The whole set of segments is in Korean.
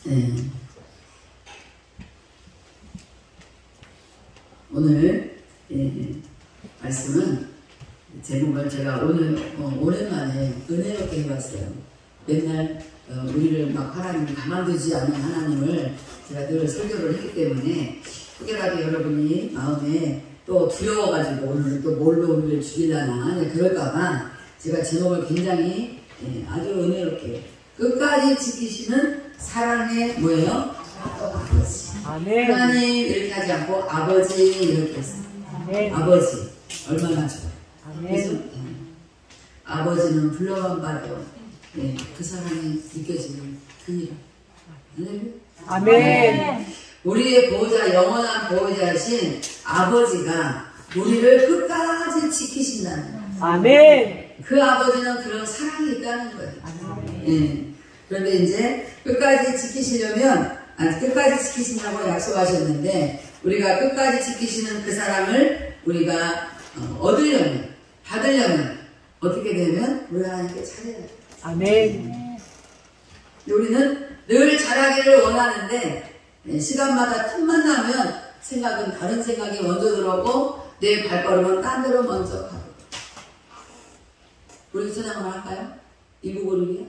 네. 오늘 말씀은 제목을 제가 오랜만에 은혜롭게 해봤어요. 맨날 우리를 막 하나님 가만두지 않는 하나님을 제가 늘 설교를 했기 때문에 혹여라도 여러분이 마음에 또 두려워가지고 오늘 또 뭘로 우리를 죽이려나 그럴까봐 제가 제목을 굉장히 아주 은혜롭게 끝까지 지키시는 사랑의 뭐예요? 아버지. 아멘. 하나님 이렇게 하지 않고 아버지 이렇게 했어요. 아멘. 아버지 얼마나 좋아요. 그래서 아버지는 불러만 봐도 그 사랑이 느껴지는 그니라. 아멘. 우리의 보호자, 영원한 보호자이신 아버지가 우리를 끝까지 지키신다는 거예요. 아멘. 그 아버지는 그런 사랑이 있다는 거예요. 아멘. 그런데 이제 끝까지 지키시려면 끝까지 지키신다고 약속하셨는데 우리가 끝까지 지키시는 그 사랑을 우리가 얻으려면 받으려면 어떻게 되면 우리 하나님께 잘해야 돼요. 아멘. 우리는 늘 잘하기를 원하는데 시간마다 틈만 나면 생각은 다른 생각이 먼저 들어오고 내 발걸음은 딴 데로 먼저 가고. 우리 찬양을 할까요? 1부 그룹이요?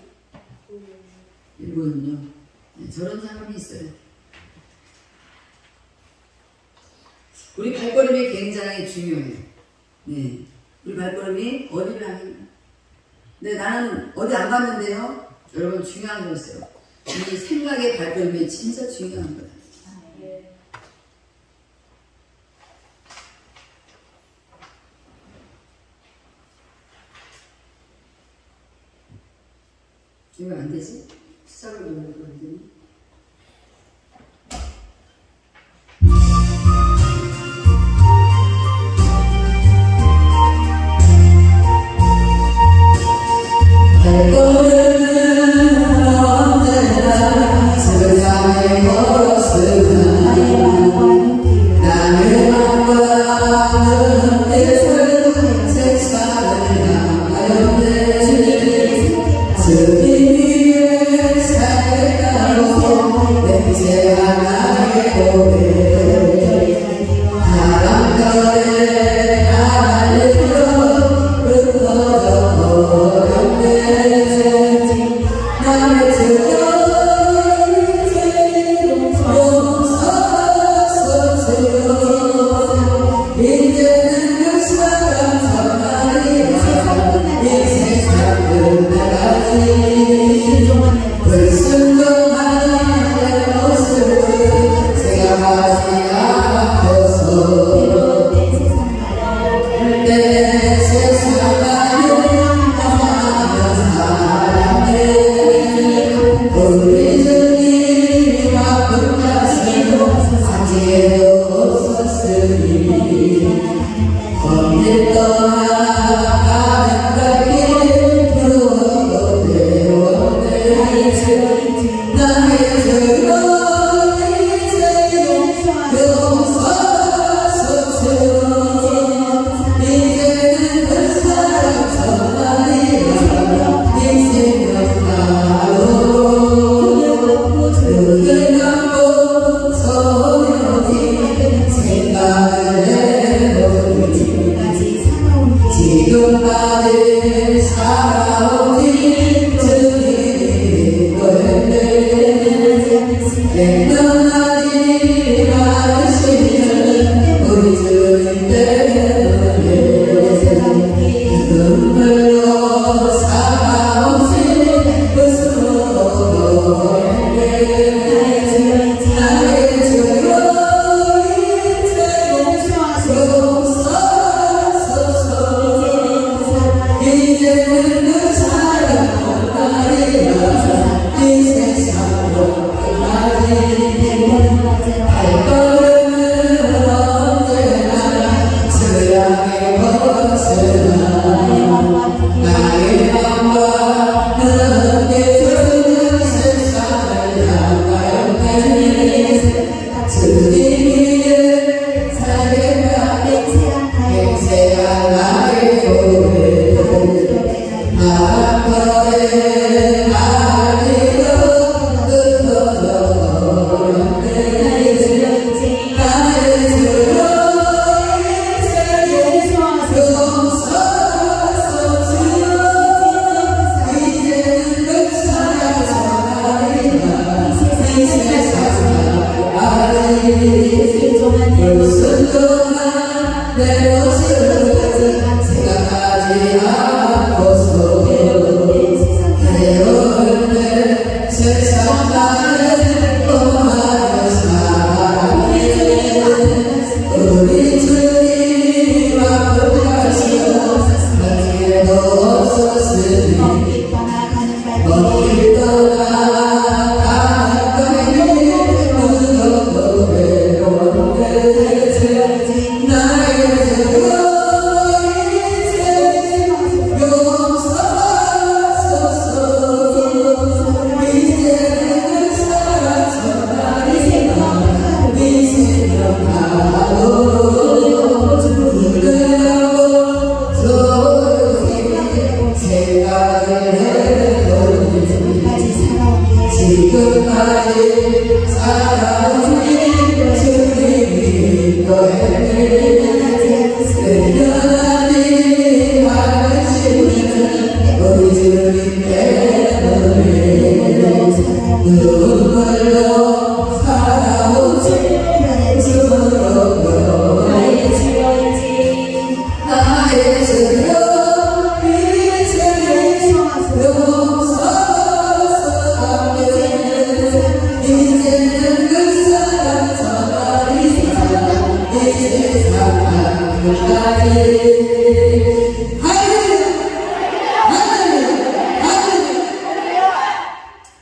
1부는요. 저런 사람이 있어요. 우리 발걸음이 굉장히 중요해요. 네. 우리 발걸음이 어디를 하겠나? 근데 나는 어디 안 갔는데요? 여러분 중요한 거 있어요. 이 생각의 발걸음이 진짜 중요한 거예요. 이거 안 되지? 시작을 누르고 안 되니? 주님 위에 살아가고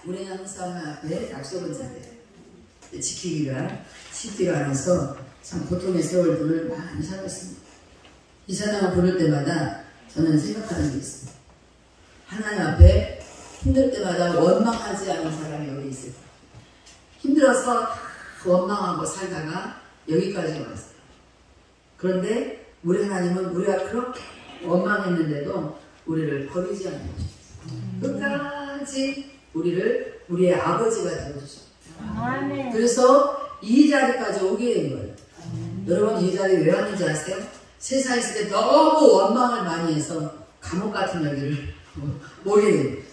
우리는 항상 앞에 약속은 잘해. 지키기가 쉽지가 않아서 참 고통의 세월들을 많이 살았습니다. 이 찬양을 부를 때마다 저는 생각하는 게 있습니다. 하나님 앞에 힘들 때마다 원망하지 않은 사람이 여기 있어요. 힘들어서 원망하고 살다가 여기까지 왔어요. 그런데 우리 하나님은 우리가 그렇게 원망했는데도 우리를 버리지 않는 끝까지 우리를 우리의 아버지가 되어주셨어요. 그래서 이 자리까지 오게 된 거예요. 여러분 이 자리에 왜 왔는지 아세요? 세상에 있을 때 너무 원망을 많이 해서 감옥 같은 여기를 오게 된 거예요.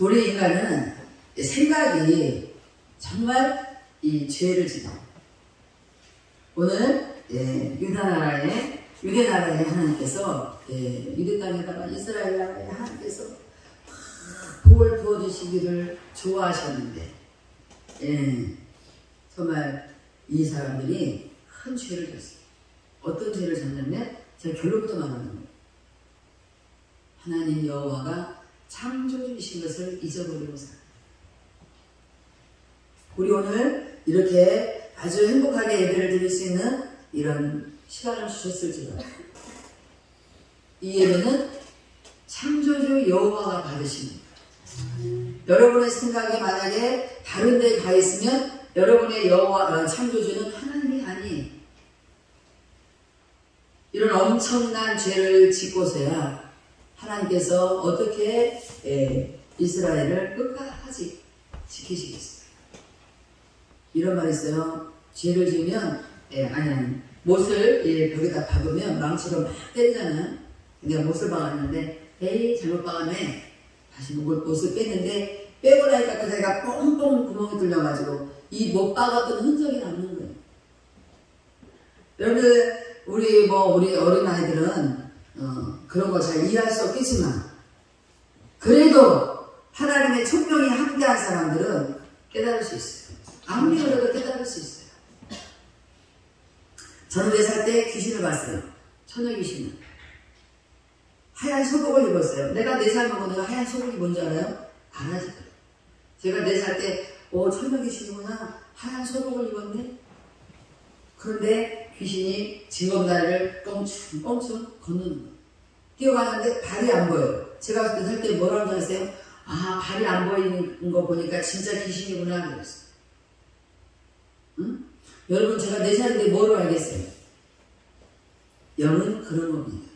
우리 인간은 생각이 정말 이 죄를 짓는 오늘 유대나라의 하나님께서 유대 땅에다가 이스라엘 나라에 하나님께서 복을 부어주시기를 좋아하셨는데 정말 이 사람들이 큰 죄를 졌어요. 어떤 죄를 졌냐면 제가 결론부터 말하는 거예요. 하나님 여호와가 창조주이신 것을 잊어버리고 살아요. 우리 오늘 이렇게 아주 행복하게 예배를 드릴 수 있는 이런 시간을 주셨을지라도 이 예배는 창조주 여호와가 받으십니다. 여러분의 생각이 만약에 다른 데에 가 있으면 여러분의 여호와 창조주는 하나님이 아니에요. 이런 엄청난 죄를 짓고서야 하나님께서 어떻게 이스라엘을 끝까지 지키시겠어요. 이런 말이 있어요. 죄를 지으면 못을 벽에다 박으면 망치로 막 때리잖아요. 내가 못을 박았는데 에이 잘못 박았네. 다시 못을 뺐는데 빼고 나니까 그 자리가 뻥뻥 구멍이 뚫려가지고 이 못 박았던 흔적이 남는 거예요. 여러분 우리 어린아이들은 그런 거 잘 이해할 수 없겠지만 그래도 하나님의 천명이 함께한 사람들은 깨달을 수 있어요. 아무리 그래도 깨달을 수 있어요. 저는 4살 때 귀신을 봤어요. 처녀 귀신을. 하얀 소복을 입었어요. 내가 4살 먹은 내가 하얀 소복이 뭔지 알아요? 알아지. 제가 4살 때 처녀 귀신이구나. 하얀 소복을 입었네. 그런데 귀신이 징검다리를 껑충 걷는 거예요. 뛰어가는데 발이 안 보여요. 제가 4살 때 뭐라고 하세요? 아, 발이 안 보이는 거 보니까 진짜 귀신이구나 그랬어요. 응? 여러분 제가 4살인데 뭐로 알겠어요? 영은 그런 겁니다.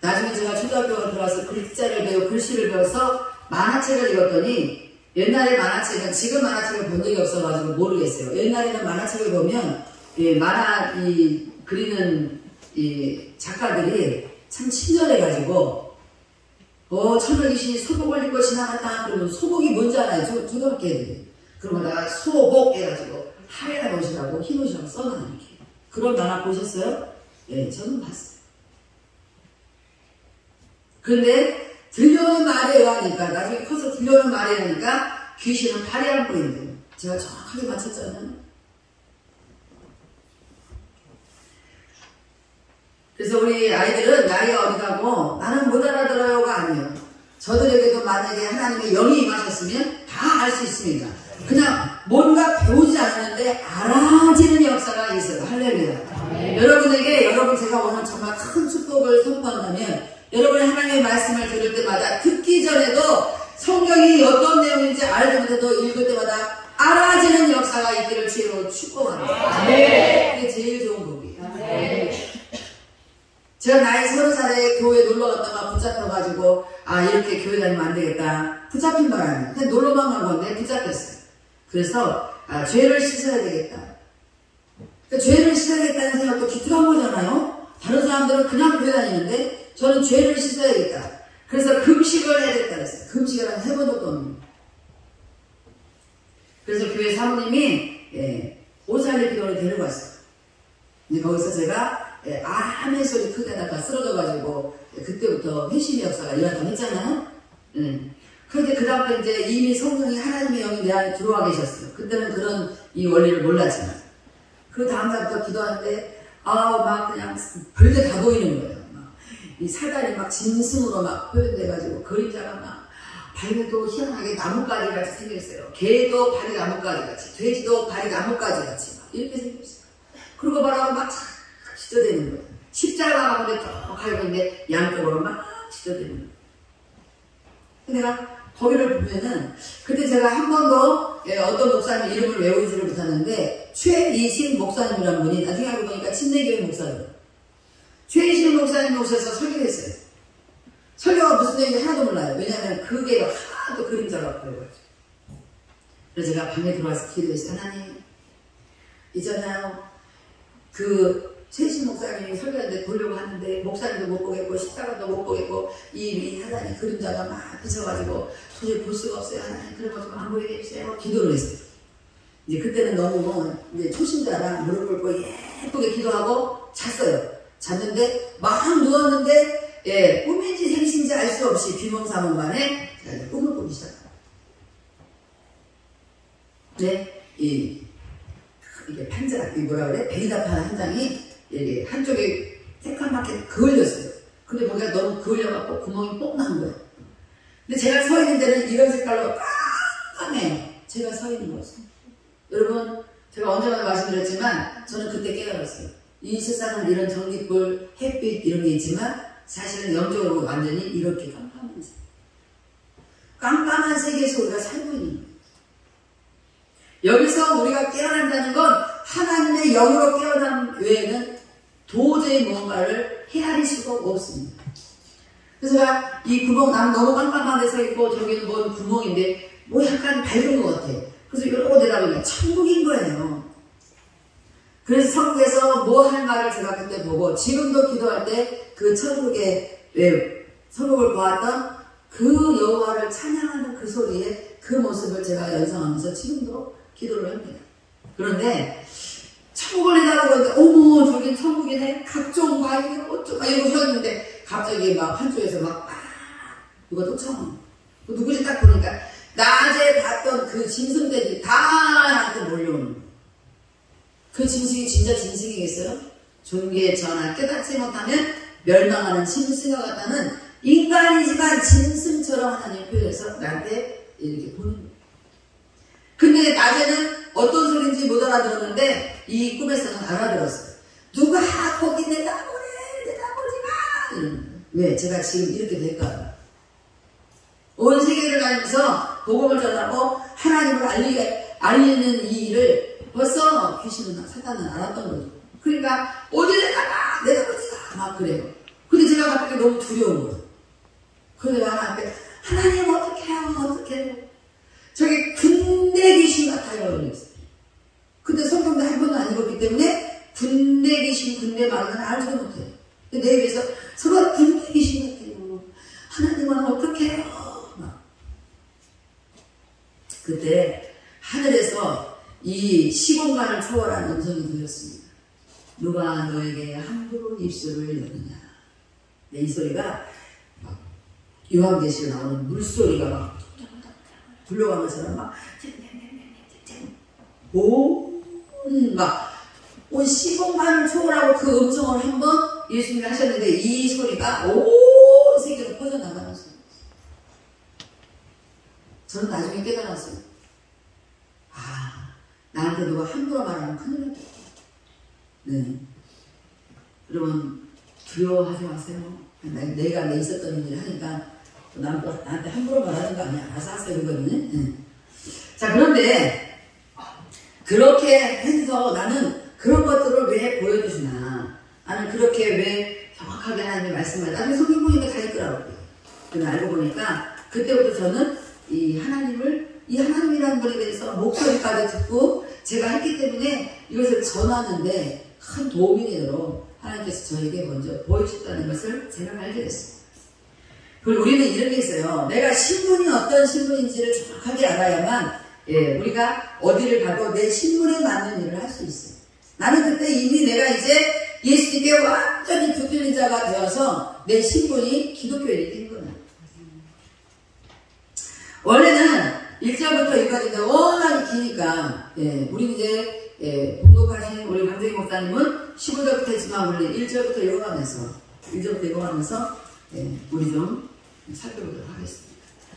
나중에 제가 초등학교에 들어와서 글자를 배우고 글씨를 배워서 만화책을 읽었더니 옛날에 만화책은 지금 만화책을 본 적이 없어가지고 모르겠어요. 옛날에는 만화책을 보면 만화 그리는 작가들이 참 친절해가지고 처녀 귀신이 소복을 입고 지나갔다 그러면 소복이 뭔지 알아요? 초등학교 애들이. 그러면 소복 해가지고 하얀 옷이라고 흰 옷이라고 써놔 이렇게. 그런 만화 보셨어요? 네, 저는 봤어요. 그런데 들려오는 말에 의하니까, 나중에 커서 들려오는 말에 의하니까 귀신은 발이 안 보인대요. 제가 정확하게 맞췄잖아요. 그래서 우리 아이들은 나이가 어디 가고 나는 못 알아들어요가 아니에요. 저들에게도 만약에 하나님의 영이 임하셨으면 다 알 수 있습니다. 그냥 뭔가 배우지 않았는데 알아지는 역사가 있어요. 할렐루야. 여러분에게, 여러분 제가 오늘 정말 큰 축복을 선포한다면 여러분이 하나님의 말씀을 들을 때마다 듣기 전에도 성경이 어떤 내용인지 알지 못해도 읽을 때마다 알아지는 역사가 있기를 주로 축복합니다. 그게 제일 좋은 복이에요. 제가 나이 30살에 교회 놀러 갔다가 붙잡혀가지고 이렇게 교회 다니면 안 되겠다. 붙잡힌 바람에 그냥 놀러만 간 건데 붙잡혔어요. 그래서 죄를 씻어야 되겠다. 그러니까 죄를 씻어야겠다는 생각도 기특한 거잖아요. 다른 사람들은 그냥 교회 다니는데 저는 죄를 씻어야겠다. 그래서 금식을 해야겠다 그랬어요. 금식을 한 3번 정도 없는. 그래서 교회 사모님이 오살리 기도를 데려갔어요. 근데 거기서 제가 아멘 소리 크게 나가 쓰러져가지고 그때부터 회심의 역사가 일어났다고 했잖아요. 그런데 그 다음에 이제 이미 성령이 하나님의 영이 내 안에 들어와 계셨어요. 그때는 그런 이 원리를 몰랐지만 그 다음 날부터 기도하는데 막 그냥 별게 다 보이는 거예요. 막 이 사단이 막 짐승으로 막 표현돼가지고 그림자가 막 발도 희한하게 나뭇가지 같이 생겼어요. 개도 발이 나뭇가지 같이, 돼지도 발이 나뭇가지 같이 막 이렇게 생겼어요. 그러고 바로 막 찢어대는 거예요. 십자가가 근데 쭉 가고 있는데 양쪽으로 막 찢어대는 거예요. 내가 거기를 보면은 그때 제가 한 번도 어떤 목사님 이름을 외우지를 못하는데 최이신 목사님이라는 분이 나중에 알고 보니까 침례교회 목사예요. 최이신 목사님 오셔서 설교를 했어요. 설교가 무슨 내용인지 하나도 몰라요. 왜냐하면 그게 하나도 그림자가 보여가지고. 그래서 제가 방에 들어와서 기도했어요. 하나님, 있잖아요. 최이신 목사님이 설교하는데 보려고 하는데 목사님도 못 보겠고 십자가도 못 보겠고 이 사단이 그림자가 막 비쳐가지고 도저히 볼 수가 없어요. 하나님 그런 거 좀 안 보이게 해주세요. 기도를 했어요. 이제 그때는 너무 이제 초신자라 무릎 꿇고 예쁘게 기도하고 잤어요. 잤는데 막 누웠는데 꿈인지 생신지 알 수 없이 비몽사몽간에 꿈을 꾸기 시작합니다. 네, 이게 판자, 뭐라 그래? 베리다판 한 장이 이게 한쪽에 새까맣게 그을렸어요. 근데 뭔가 너무 그을려갖고 구멍이 뽕 난 거예요. 근데 제가 서 있는 데는 이런 색깔로 깜깜해요. 제가 서 있는 거였어요. 여러분, 제가 언제나 말씀드렸지만 저는 그때 깨달았어요. 이 세상은 이런 전기불, 햇빛 이런 게 있지만 사실은 영적으로 완전히 이렇게 깜깜한 세계. 깜깜한 세계에서 우리가 살고 있는 거예요. 여기서 우리가 깨어난다는 건 하나님의 영으로 깨어난 외에는 도저히 뭔가를 헤아릴 수가 없습니다. 그래서 제가 이 구멍, 난 너무 깜깜한 데 서 있고 저기는 뭔 구멍인데 뭐 약간 밝은 것 같아. 그래서 이러고 내다보니까 천국인 거예요. 그래서 천국에서 뭐 할 말을 제가 그때 보고 지금도 기도할 때 그 천국에 천국을 보았던 그 여호와를 찬양하는 그 소리에 그 모습을 제가 연상하면서 지금도 기도를 합니다. 그런데 천국을 내다보는데 어머 저긴 천국이네. 각종 과일 어쩌고 이러고 서 있는데 갑자기 막 한쪽에서 막 누가 쫓아오는 누구지 딱 보니까 낮에 봤던 그 짐승들이 다 나한테 몰려오는 거예요. 그 짐승이 진짜 짐승이겠어요? 종교의 전하 깨닫지 못하면 멸망하는 짐승과 같다는 인간이지만 짐승처럼 하나님 표현해서 나한테 이렇게 보는 거예요. 근데 낮에는 어떤 소리인지 못 알아들었는데 이 꿈에서는 알아들었어요. 누가 거기 내다보래 내다보지 마 이러는 거예요. 왜? 제가 지금 이렇게 될까요? 온 세계를 다니면서 복음을 전하고 하나님을 알리는 이 일을 벌써 귀신은 사탄은 알았던 거죠. 그러니까 어디 내다가 내다보지 마 막 그래요. 근데 제가 갑자기 너무 두려운 거예요. 그런데 하나님께 하나님 어떻게 해요? 어떻게 해요? 저게 군대 귀신 같아요. 그랬어요. 근데 성경도 한 번도 안 읽었기 때문에 군대 귀신, 군대 말은 알지도 못해요. 근데 내 입에서 서로 군대 귀신 같아요. 하나님은 어떻게 해요? 막. 그때 하늘에서 이 시공간을 초월한 음성이 들렸습니다. 누가 너에게 함부로 입술을 여느냐. 이 소리가 막 요한계시에 나오는 물소리가 막 굴러가는 것처럼 막 온 15만을 초월하고 그 음성을 한번 예수님이 하셨는데 이 소리가 온 세계로 퍼져나가는 소리. 저는 나중에 깨달았어요. 아, 나한테 누가 함부로 말하면 큰일 났다. 네. 여러분 두려워하지 마세요. 내가 내 있었던 일을 하니까 나한테 함부로 말하는 거 아니야. 알아서 하세요 그거는. 네. 자, 그런데 그렇게 해서 나는 그런 것들을 왜 보여주시나, 나는 그렇게 왜 정확하게 하나님의 말씀을 나중에 성경 보니까 다 있더라고요. 그걸 알고 보니까 그때부터 저는 이 하나님이라는 분에 대해서 목소리까지 듣고 제가 했기 때문에 이것을 전하는데 큰 도움이 되도록 하나님께서 저에게 먼저 보여주셨다는 것을 제가 알게 됐습니다. 그리고 우리는 이런 게 있어요. 내가 신분이 어떤 신분인지를 정확하게 알아야만 우리가 어디를 가도 내 신분에 맞는 일을 할 수 있어요. 나는 그때 이미 내가 이제 예수님께 완전히 붙들린 자가 되어서 내 신분이 기독교인이 된 거예요. 원래는 1절부터 2절인데 워낙 기니까 우리 이제 봉독하신 우리 강정희 목사님은 15절부터 했지만 우리 1절부터 읽어가면서 우리 좀 살펴보도록 하겠습니다.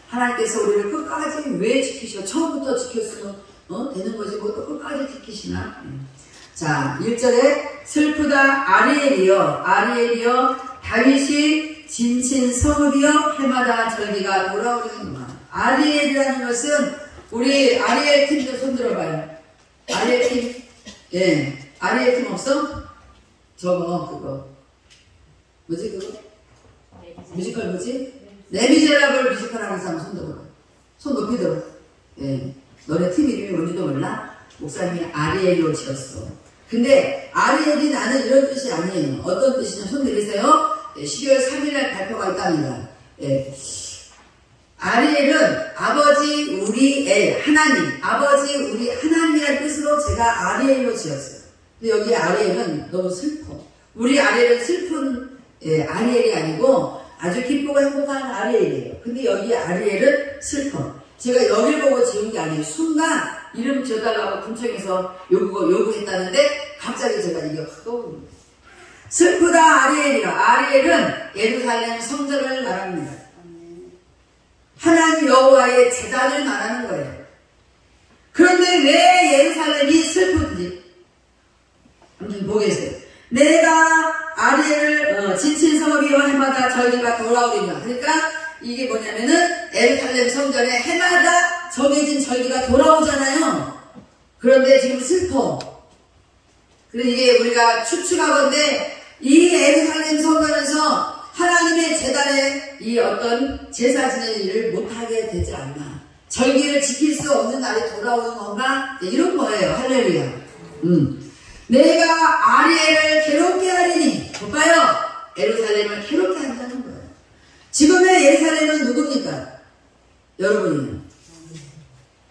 하나님께서 우리를 끝까지 왜 지키셔? 처음부터 지켰으면 되는 거지 뭐 또 끝까지 지키시나? 자, 1절에 슬프다 아리엘이여 다윗이 진친 성읍이여 해마다 절기가 돌아오려니와. 아리엘이라는 것은 우리 아리엘 팀도 손들어봐요. 아리엘 팀? 아리엘 팀 없어? 저거 그거 뭐지 그거? 뮤지컬 뭐지? 레미제라블 뮤지컬 하는 사람 손 들어봐. 손 높이 들어. 너네 팀 이름이 뭔지도 몰라? 목사님이 아리엘로 지었어. 근데 아리엘이 나는 이런 뜻이 아니에요. 어떤 뜻이냐? 손 내리세요. 12월 3일날 발표가 있답니다. 아리엘은 아버지 우리 하나님, 아버지 우리 하나님이라는 뜻으로 제가 아리엘로 지었어요. 근데 여기 아리엘은 너무 슬퍼. 우리 아리엘은 슬픈 아리엘이 아니고 아주 기쁘고 행복한 아리엘이에요. 근데 여기 아리엘은 슬퍼. 제가 여길 보고 지은 게 아니에요. 순간 이름 지어달라고 군청에서 요구했다는데 갑자기 제가 이게 확 떠오릅니다. 슬프다 아리엘이라. 아리엘은 예루살렘 성전을 말합니다. 하나님 여호와의 제단을 말하는 거예요. 그런데 왜 예루살렘이 슬프든지 한번 보겠어요. 내가 아리엘을 진친 성읍이여 해마다 절기가 돌아오리라. 그러니까 이게 뭐냐면은 예루살렘 성전에 해마다 정해진 절기가 돌아오잖아요. 그런데 지금 슬퍼. 그래서 이게 우리가 추측하건대 이 예루살렘 성전에서 하나님의 제단에 이 어떤 제사 지내는 일을 못하게 되지 않나. 절기를 지킬 수 없는 날이 돌아오는 건가? 이런 거예요. 할렐루야. 내가 아리엘을 괴롭게 하리니. 볼까요? 예루살렘을 괴롭게 한다는 거예요. 지금의 예루살렘은 누굽니까? 여러분이요.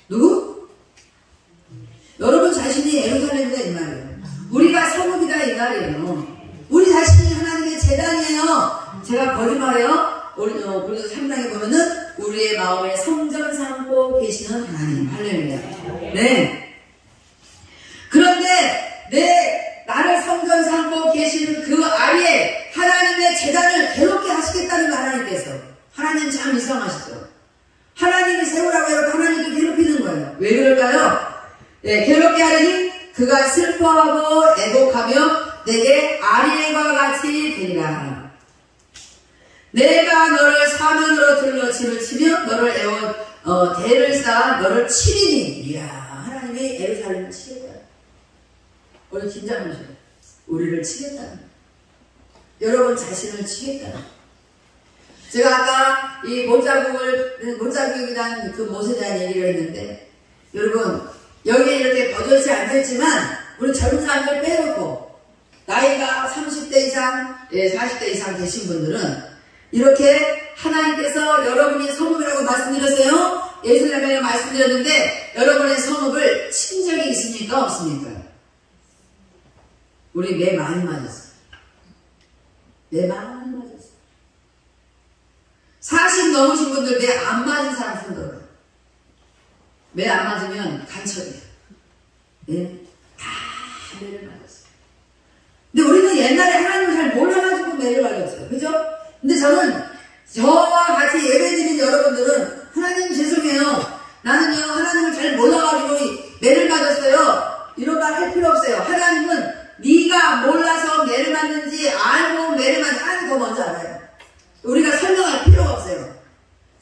누구? 여러분 자신이 예루살렘이다 이 말이에요. 우리가 성읍이다 이 말이에요. 우리 자신이 하나님의 제단이에요. 제가 거짓말해요. 우리 3장에 보면은 우리의 마음에 성전 삼고 계시는 하나님. 할렐루야. 네. 그런데 나를 성전 삼고 계시는 그 아리에 하나님의 제단을 괴롭게 하시겠다는 거 하나님께서. 하나님 참 이상하시죠. 하나님이 세우라고 해서 하나님도 괴롭히는 거예요. 왜 그럴까요? 괴롭게 하려니 그가 슬퍼하고 애곡하며 내게 아리엘과 같이 되리라. 내가 너를 사면으로 들러 짐을 치며 너를 대를 쌓아 너를 치리니. 이야, 하나님이 예루살렘을 치겠다. 오늘 긴장하셔요. 우리를 치겠다. 여러분 자신을 치겠다. 제가 아까 이 못자국이라는 그 못에 대한 얘기를 했는데, 여러분 여기에 이렇게 버젓이 앉아있지만 우리 젊은 사람들 빼놓고 나이가 30대 이상, 40대 이상 되신 분들은 이렇게 하나님께서 여러분이 성읍이라고 말씀드렸어요. 예수님에게 말씀드렸는데 여러분의 성읍을 친 적이 있습니까? 없습니까? 우리 매 많이 맞았어요. 매 많이 맞았어요. 40 넘으신 분들 매 안 맞은 사람 손 들어요. 매 안 맞으면 간첩이야. 예? 다 매를 맞았어요. 근데 우리는 옛날에 하나님을 잘 몰라가지고 매를 맞았어요. 그죠? 근데 저와 같이 예배드린 여러분들은 하나님 죄송해요. 나는요 하나님을 잘 몰라가지고 매를 맞았어요. 이런 말 할 필요 없어요. 하나님은 네가 몰라서 매를 맞는지 알고 매를 맞는지 하나님 더 먼저 알아요. 우리가 설명할 필요가 없어요.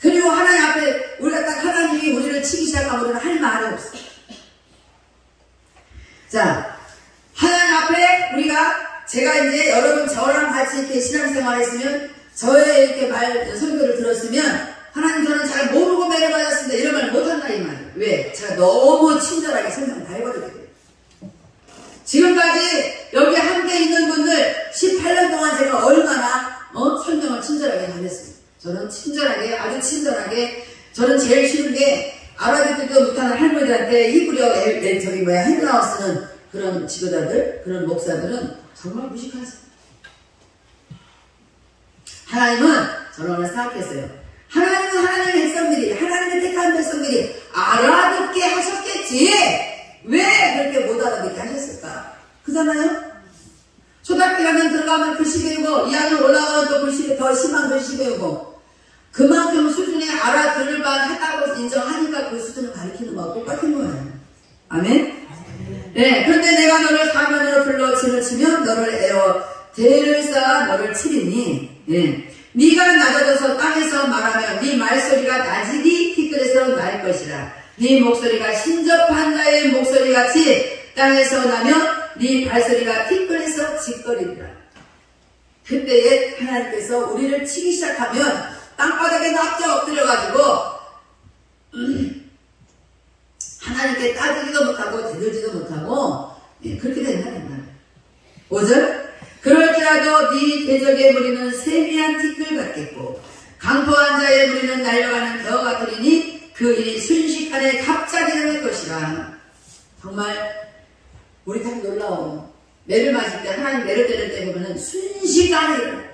그리고 하나님 앞에 우리가 딱 하나님이 우리를 치기 시작하면 우리는 할 말이 없어요. 자, 하나님 앞에 제가 이제 여러분 저랑 같이 이렇게 신앙생활 했으면 저의 이렇게 설교를 들었으면 하나님 저는 잘 모르고 매를 맞았습니다. 이런 말 못한다 이 말이에요. 왜? 제가 너무 친절하게 설명 다 해버렸거든요. 지금까지 여기 함께 있는 분들 18년 동안 제가 얼마나 설명을 친절하게 잘했습니다. 저는 친절하게 아주 친절하게 저는 제일 쉬운 게 알아듣지도 못하는 할머니들한테 히브리어 헬라어 쓰는 그런 지도자들 그런 목사들은 정말 무식하세요. 하나님은 저는 오늘 생각했어요. 하나님은 하나님의 백성들이 하나님의 택한 백성들이 알아듣게 하셨겠지 왜 그렇게 못 알아듣게 하셨을까? 그잖아요? 초등학교 가면 들어가면 글씨 배우고 2학년 올라가면 또 글씨 더 심한 글씨 배우고 그만큼 수준에 알아들을 만 했다고 인정하니까 그 수준을 가리키는 거와 똑같은 거예요. 아멘? 네, 그런데 내가 너를 사면으로 불러 진을 치면 너를 에워 대를 쌓아 너를 치리니 네. 네가 낮아져서 땅에서 말하면 네 말소리가 낮이니 티끌에서 날 것이라. 네 목소리가 신접한 자의 목소리같이 땅에서 나면 네 발소리가 티끌에서 짓거리리라. 그때에 하나님께서 우리를 치기 시작하면 땅바닥에 납작 엎드려가지고 하나님께 따지지도 못하고 대들지도 못하고 그렇게 된다는 말이에요. 5절 그럴지라도 네 대적의 무리는 세미한 티끌 같겠고 강포한 자의 무리는 날려가는 벼 같으리니 그 일이 순식간에 갑자기 일어날 것이라. 정말 우리 참 놀라워요. 매를 맞을 때 하나님 매를 때릴 때 보면 순식간에 일어나요.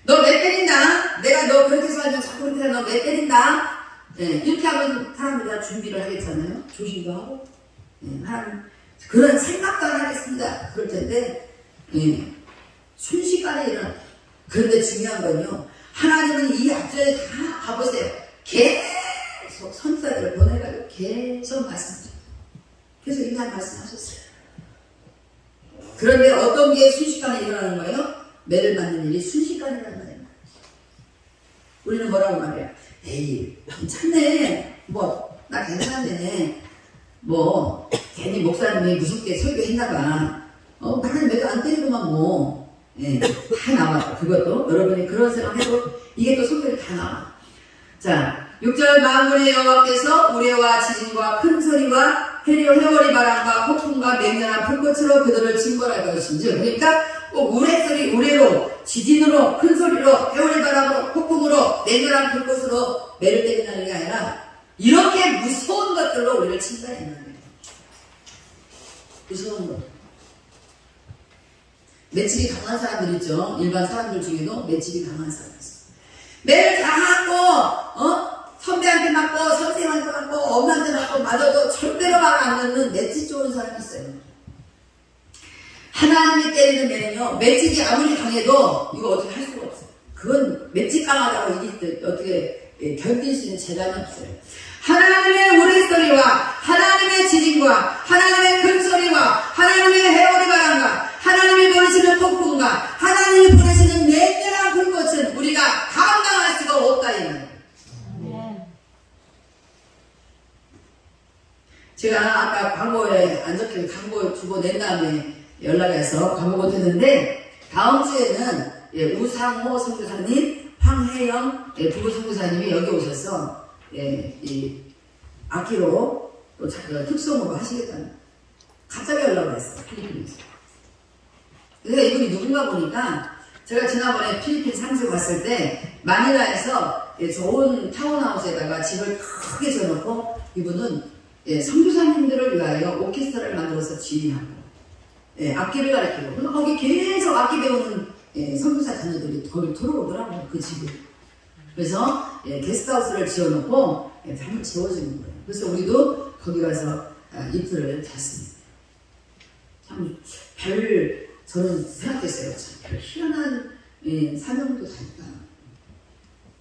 너 매 때린다. 내가 너 그렇게 해서 하면 자꾸 그렇게 해서 너 매 때린다. 네, 이렇게 하면 사람들이 다 준비를 하겠잖아요. 조심도 하고 하나님 그런 생각도 안 하겠습니다. 그럴 텐데 순식간에 일어나. 그런데 중요한 건요. 하나님은 이 앞전에 다 가보세요. 계속 선사들을 보내가지고 계속 말씀하셨어요. 계속 인간 말씀하셨어요. 그런데 어떤 게 순식간에 일어나는 거예요? 매를 맞는 일이 순식간에 일어나는 거예요. 우리는 뭐라고 말해요? 에이 괜찮네. 나 괜찮네. 괜히 목사님이 무섭게 설교했나봐. 나는 매도 안 때리고만 다 나와. 그것도 여러분이 그런 생각해도 이게 또 설교에 다 나와. 자, 6절 만군의 여호와께서 우레와 지진과 큰 소리와 해월이 바람과 폭풍과 맹렬한 불꽃으로 그들을 징벌할 것인지. 그러니까 꼭 우레로 지진으로 큰 소리로 해월이 바람으로 폭풍으로 맹렬한 불꽃으로 매를 때린다는 게 아니라 이렇게 무서운 것들로 우리를 침탈했는 거예요. 무서운 것. 맷집이 강한 사람들 있죠. 일반 사람들 중에도 맷집이 강한 사람이 있어요. 매를 당하고 선배한테 맞고 선생님한테 맞고 엄마한테 맞고 맞아도 절대로 말 안 듣는 맷집 좋은 사람이 있어요. 하나님이 때리는 매는요. 맷집이 아무리 강해도 이거 어떻게 할 수가 없어요. 그건 맷집 강하다고 이게 어떻게 견딜 수 있는 재단이 없어요. 하나님의 우레소리와 하나님의 지진과 하나님의 큰소리와 하나님의 해오리 바람과 하나님이 보내시는 폭풍과 하나님이 보내시는 맹렬한 불꽃은 우리가 감당할 수가 없다 이 말이에요. 제가 아까 광고에 안 적힌 광고 주고 낸 다음에 연락해서 광고 못했는데 다음 주에는 우상호 선교사님, 황혜영 부부 선교사님이 여기 오셔서 이 악기로 또 특송으로 하시겠다는 갑자기 연락을 했어요. 필리핀에서. 그래서 이분이 누군가 보니까 제가 지난번에 필리핀 상주 갔을 때 마닐라에서 좋은 타운하우스에다가 집을 크게 지어놓고 이분은 선교사님들을 위하여 오케스트라를 만들어서 지휘하고 악기를 가르치고 그리고 거기 계속 악기 배우는 선교사 자녀들이 거기 들어오더라고요. 그 집을. 그래서 게스트하우스를 지어놓고 잠을 재워주는 거예요. 그래서 우리도 거기 가서 이틀을 잤습니다. 참 저는 생각했어요. 참 희한한 사명도 다니까.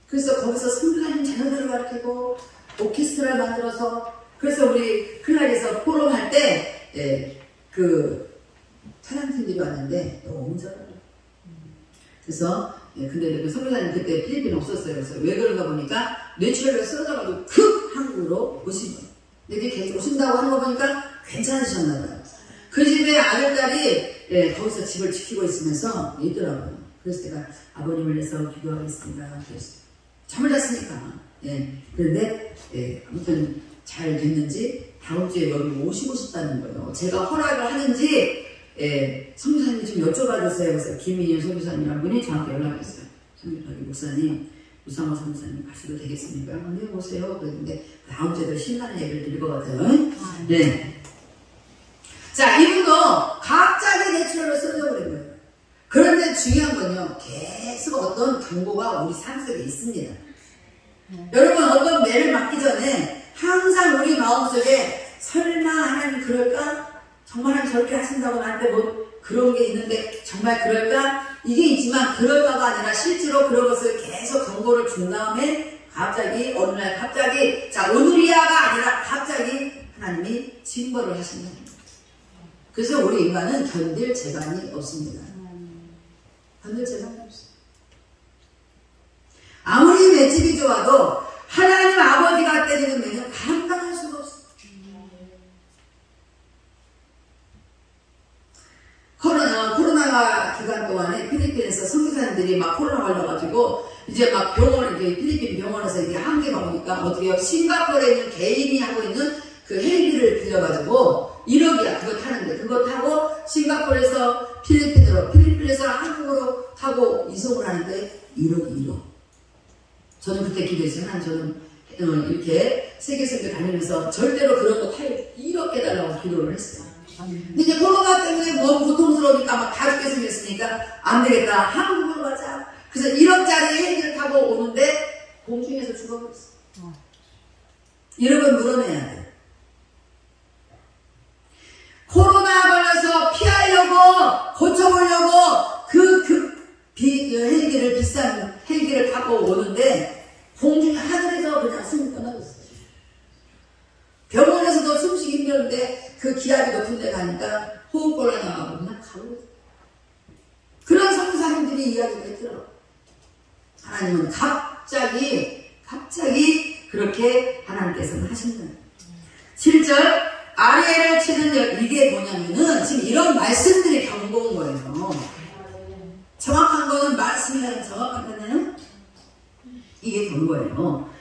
그래서 거기서 선교사님 자녀들을 가르치고 오케스트라를 만들어서, 그래서 우리 클락에서 포럼할 때 그 찬양팀들이 왔는데 너무 잘하더라고요. 그래서 근데 그 선교사님 그때 필리핀 없었어요. 그래서 왜 그런가 보니까 뇌출혈을 쓰러져가지고 급 한국으로 오신 거예요. 근데 이게 오신다고 하는 거 보니까 괜찮으셨나 봐요. 그 집에 아들딸이 거기서 집을 지키고 있으면서 있더라고요. 그래서 제가 아버님을 위해서 기도하겠습니다. 그래서 잠을 잤으니까. 그런데 아무튼 잘 됐는지 다음 주에 여기 오시고 싶다는 거예요. 제가 허락을 하는지 선교사님 좀 여쭤봐 주세요. 그래서 김인현 선교사님이라는 분이 저한테 연락했어요. 목사님, 우상호 선교사님 가셔도 되겠습니까? 네, 오세요. 그랬는데 다음 주에도 신나는 얘기를 드릴 것 같아요. 네. 자, 이분도 갑자기 뇌출혈로 쓰러져버린 거예요. 그런데 중요한 건요, 계속 어떤 경고가 우리 삶 속에 있습니다. 여러분, 어떤 매를 맞기 전에 항상 우리 마음속에 설마 하나님 그럴까? 정말 하나님 저렇게 하신다고 나한테 뭐 그런 게 있는데 정말 그럴까? 이게 있지만 그럴까가 아니라 실제로 그런 것을 계속 경고를 준 다음에 갑자기 어느 날 갑자기, 자, 오늘이야가 아니라 갑자기 하나님이 징벌을 하신다. 그래서 우리 인간은 견딜 재간이 없습니다. 견딜 재간이 없어요. 아무리 맷집이 좋아도 하나님 아버지가 때리는 매는 감당할 수가 없어요. 코로나 기간 동안에 필리핀에서 선교사님들이 막 코로나 걸려가지고 이제 막 필리핀 병원에서 이게 한계가 오니까 어떻게 해요? 싱가포르에 있는 개인이 하고 있는 그 헬기를 빌려가지고 1억이야 그거 타는데, 그거 타고 싱가포르에서 필리핀으로, 필리핀에서 한국으로 타고 이송을 하는데 1억. 저는 그때 기도했어요. 하나님, 저는 이렇게 세계선교 다니면서 절대로 그런 거 타일 1억 깨달라고 기도를 했어요. 근데 이제 코로나 때문에 너무 고통스러우니까 막 다 죽게 생겼으니까 안 되겠다, 한국으로 가자. 그래서 1억짜리 헬기를 타고 오는데 공중에서 죽어버렸어. 1억은 물어내야 돼. 코로나 걸려서 피하려고 고쳐보려고 헬기를, 비싼 헬기를 타고 오는데 공중에 하늘에서 그냥 숨이 떠나졌어요. 병원에서도 숨쉬기 힘들었는데 그 기압이 높은 데 가니까 호흡곤란 나가고 그냥 가버렸어요. 그런 선교사님들이 이야기를 했더라고요. 하나님은 갑자기 그렇게 하나님께서는 하신다. 7절 아리엘을 치는 이게 뭐냐면은 지금 이런 말씀들이 경고인 거예요. 정확한 거는 말씀이라는 정확하잖아요. 이게 경고예요.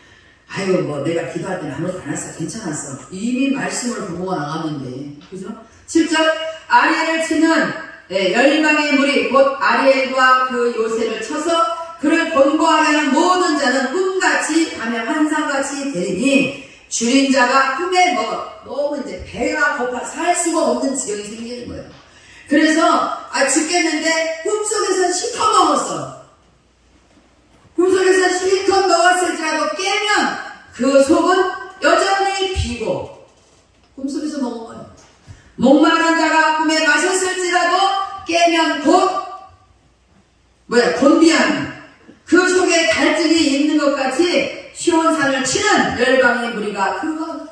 아유 뭐 내가 기도할 때는 아무것도 안 했어, 괜찮았어. 이미 말씀을 보고 나갔는데, 그죠? 7절 아리엘을 치는 열방의 무리 곧 아리엘과 그 요셉을 쳐서 그를 권고하게 하는 모든 자는 꿈같이 밤에 환상같이 되리니 줄인 자가 꿈에 너무 이제 배가 고파 살 수가 없는 지경이 생기는 거예요. 그래서 죽겠는데 꿈속에서 실컷 먹었어. 꿈속에서 실컷 먹었을지라도 깨면 그 속은 여전히 비고, 꿈속에서 먹은 거예요. 목마른 자가 꿈에 마셨을지라도 깨면 곧 곤비함, 그 속에 갈증이 있는 것 같이 시온산을 치는 열방의 무리가 그거.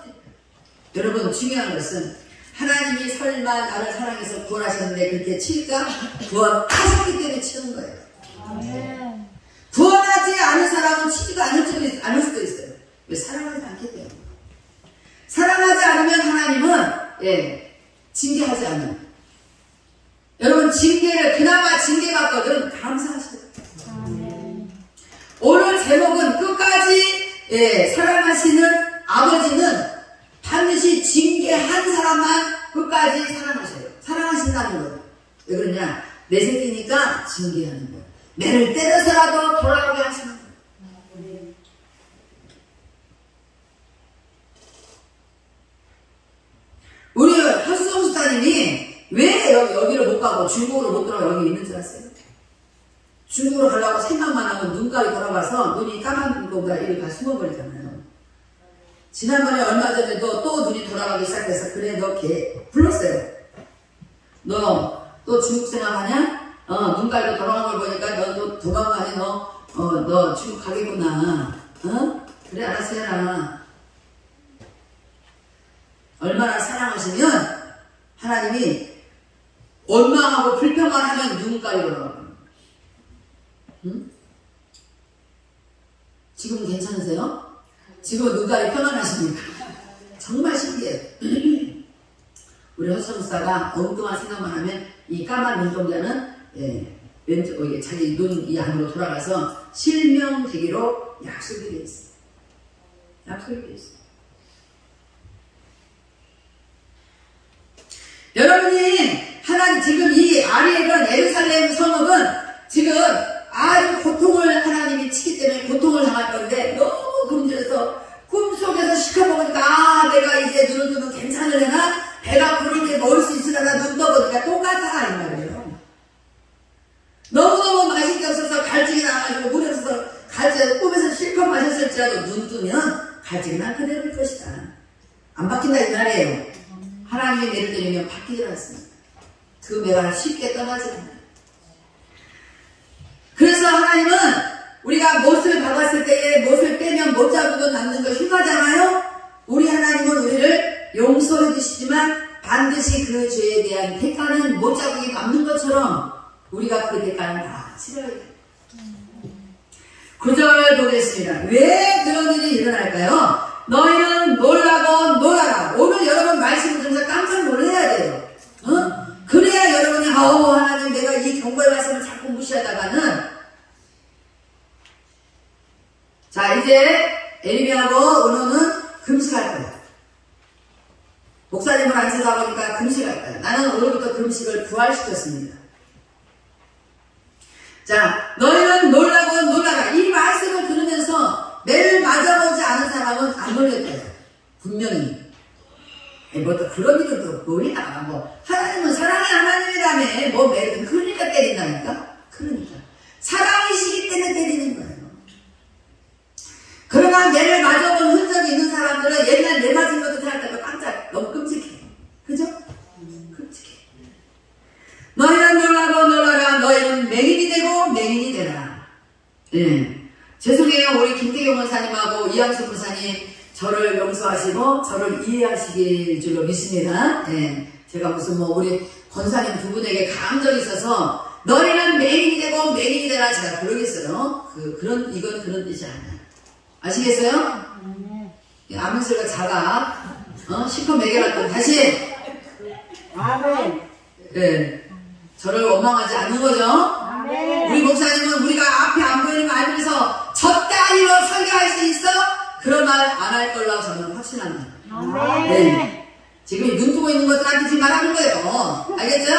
여러분, 중요한 것은 하나님이 설마 나를 사랑해서 구원하셨는데 그렇게 칠까? 구원하셨기 때문에 치는 거예요. 아멘. 구원하지 않은 사람은 치지도 않을 수도 있어요. 왜? 사랑하지 않기 때문에. 사랑하지 않으면 하나님은 징계하지 않는. 여러분, 징계를 그나마 징계받거든 감사하시죠. 오늘 제목은 끝까지 사랑하시는 아버지는 반드시 징계한 사람만 끝까지 사랑하셔요. 사랑하신다는 거예요. 왜 그러냐? 내 새끼니까 징계하는 거예요. 매를 때려서라도 돌아오게 하시는 거예요. 우리 하수성 수사님이 왜 여기를 못 가고 중국으로 못 들어가 여기 있는 줄 아세요? 중국으로 가려고 생각만 하면 눈깔이 돌아가서 눈이 까만 거보다 이를 다 숨어버리잖아요. 지난번에 얼마 전에도 또 눈이 돌아가기 시작해서 그래 너 걔 불렀어요. 너 또 중국 생각하냐? 눈깔도 돌아간 걸 보니까 너 도망가니 너 중국 가겠구나. 그래 알았어 해라. 얼마나 사랑하시면 하나님이 원망하고 불평만 하면 눈깔이 돌아가요. 응? 지금은 괜찮으세요? 지금은 눈깔이 편안하십니까? 정말 신기해요. 우리 허수무사가 엉뚱한 생각만 하면 이 까만 눈동자는 왼쪽 자기 눈 이 안으로 돌아가서 실명되기로 약속이 되어 있어요. 약속이 되어 있어요. 여러분이 하나님 지금 이 아리엘은 예루살렘 성읍은 지금 아주 고통을 하나님이 치기 때문에 고통을 당할 건데 너무 굶주려서 꿈속에서 시켜먹으니까 내가 이제 눈을 뜨면 괜찮으려나 배가 부르게 먹을 수 있으려나 눈 떠보니까 똑같아 이 말이에요. 너무너무 맛있게 없어서 갈증이 나가지고 물에서 갈증 꿈에서 실컷 마셨을지라도 눈 뜨면 갈증이 그대로일 것이다. 안 바뀐다 이 말이에요. 하나님의 매를 드리면 바뀌지 않습니다. 그 매가 쉽게 떠나지 않아요. 그래서 하나님은 우리가 못을 박았을 때에 못을 빼면 못 잡고 남는 걸 흉하잖아요. 우리 하나님은 우리를 용서해 주시지만 반드시 그 죄에 대한 대가는 못 잡고 남는 것처럼 우리가 그 대가는 다 치러야 돼요. 9절 보겠습니다. 왜 그런 일이 일어날까요? 너희는 놀라고 놀아라. 오늘 여러분 말씀을 들으면서 깜짝 놀라야 돼요. 그래야 여러분이 하나님 내가 이 경고의 말씀을 자꾸 무시하다가는 자 이제 에리미하고 은호는 금식할 거야. 목사님을 안 찾아가 보니까 금식할 거야. 나는 오늘부터 금식을 부활시켰습니다. 자 너희는 놀라고 놀라라. 이 말씀을 들으면서 매를 맞아보지 않은 사람은 안 놀랄 거예요. 분명히. 뭐 또 그런 일은 뭐냐. 하나님은 사랑의 하나님이라며 뭐 매를 그러니까 때린다니까. 그러니까 사랑이시기 때문에 때리는 거예요. 그러나 매를 맞아본 흔적이 있는 사람들은 옛날 매 맞은 것도 생각하면 깜짝 너무 끔찍해. 그죠? 끔찍해. 너희는 놀라고 놀라라. 너희는 맹인이 되고 맹인이 되라. 예. 죄송해요. 우리 김태경 원사님하고 이양수 부사님 저를 용서하시고 저를 이해하시길 줄로 믿습니다. 예. 제가 무슨 우리 권사님 두 분에게 감정이 있어서 너희는 맹인이 되고 맹인이 되라 제가 부르겠어요. 이건 그런 뜻이 아니야. 아시겠어요? 아멘 소리가 작아. 실컷 매겨놨더니 다시. 아멘. 네. 저를 원망하지 않는 거죠? 아멘. 우리 목사님은 우리가 앞에 안 보이는 거 알면서 저 따위로 설교할 수 있어? 그런 말 안 할 걸로 저는 확신합니다. 아멘. 네. 지금 눈 뜨고 있는 것들한테 지금 말하는 거예요. 알겠죠?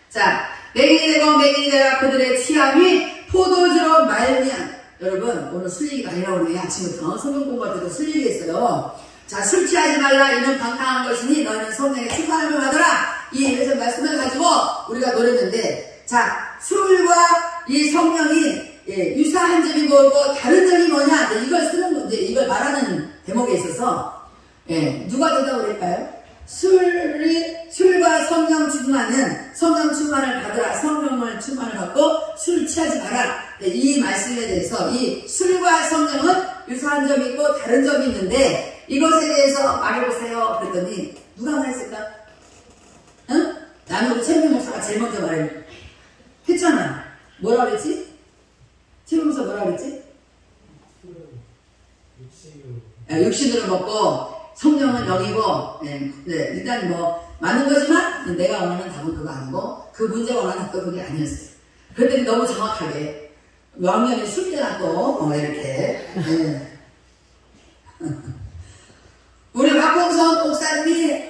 자, 맹인이 되고 맹인이 되라 그들의 취함이 포도주로 말미암. 여러분 오늘 술 얘기가 아니라고 그러네. 아침부터 성경 공부할 때도 술 얘기했어요. 자, 술 취하지 말라. 이는 방탕한 것이니 너희는 성령의 충만함을 받으라. 이 그래서 말씀을 가지고 우리가 노렸는데 자, 술과 이 성령이 유사한 점이 뭐고 다른 점이 뭐냐. 이걸 쓰는 문제, 이걸 말하는 대목에 있어서 누가 대답을 할까요? 술과 성령 충만은 성령 충만을 받으라. 성령을 충만을 받고 술 취하지 마라. 이 말씀에 대해서 이 술과 성령은 유사한 점이 있고 다른 점이 있는데 이것에 대해서 말해보세요. 그랬더니 누가 말했을까? 응? 나는 우리 최민희 목사가 제일 먼저 했잖아. 뭐라 그랬지? 최민희 목사 뭐라 그랬지? 육신으로 먹고 성령은 영이고, 일단 많은 거지만, 내가 원하는 답은 그거 아니고, 그 문제가 원하는 답도 그게 아니었어요. 그랬더니 너무 정확하게, 왕년에 술 때나 또, 이렇게, 우리 박봉선 목사님이,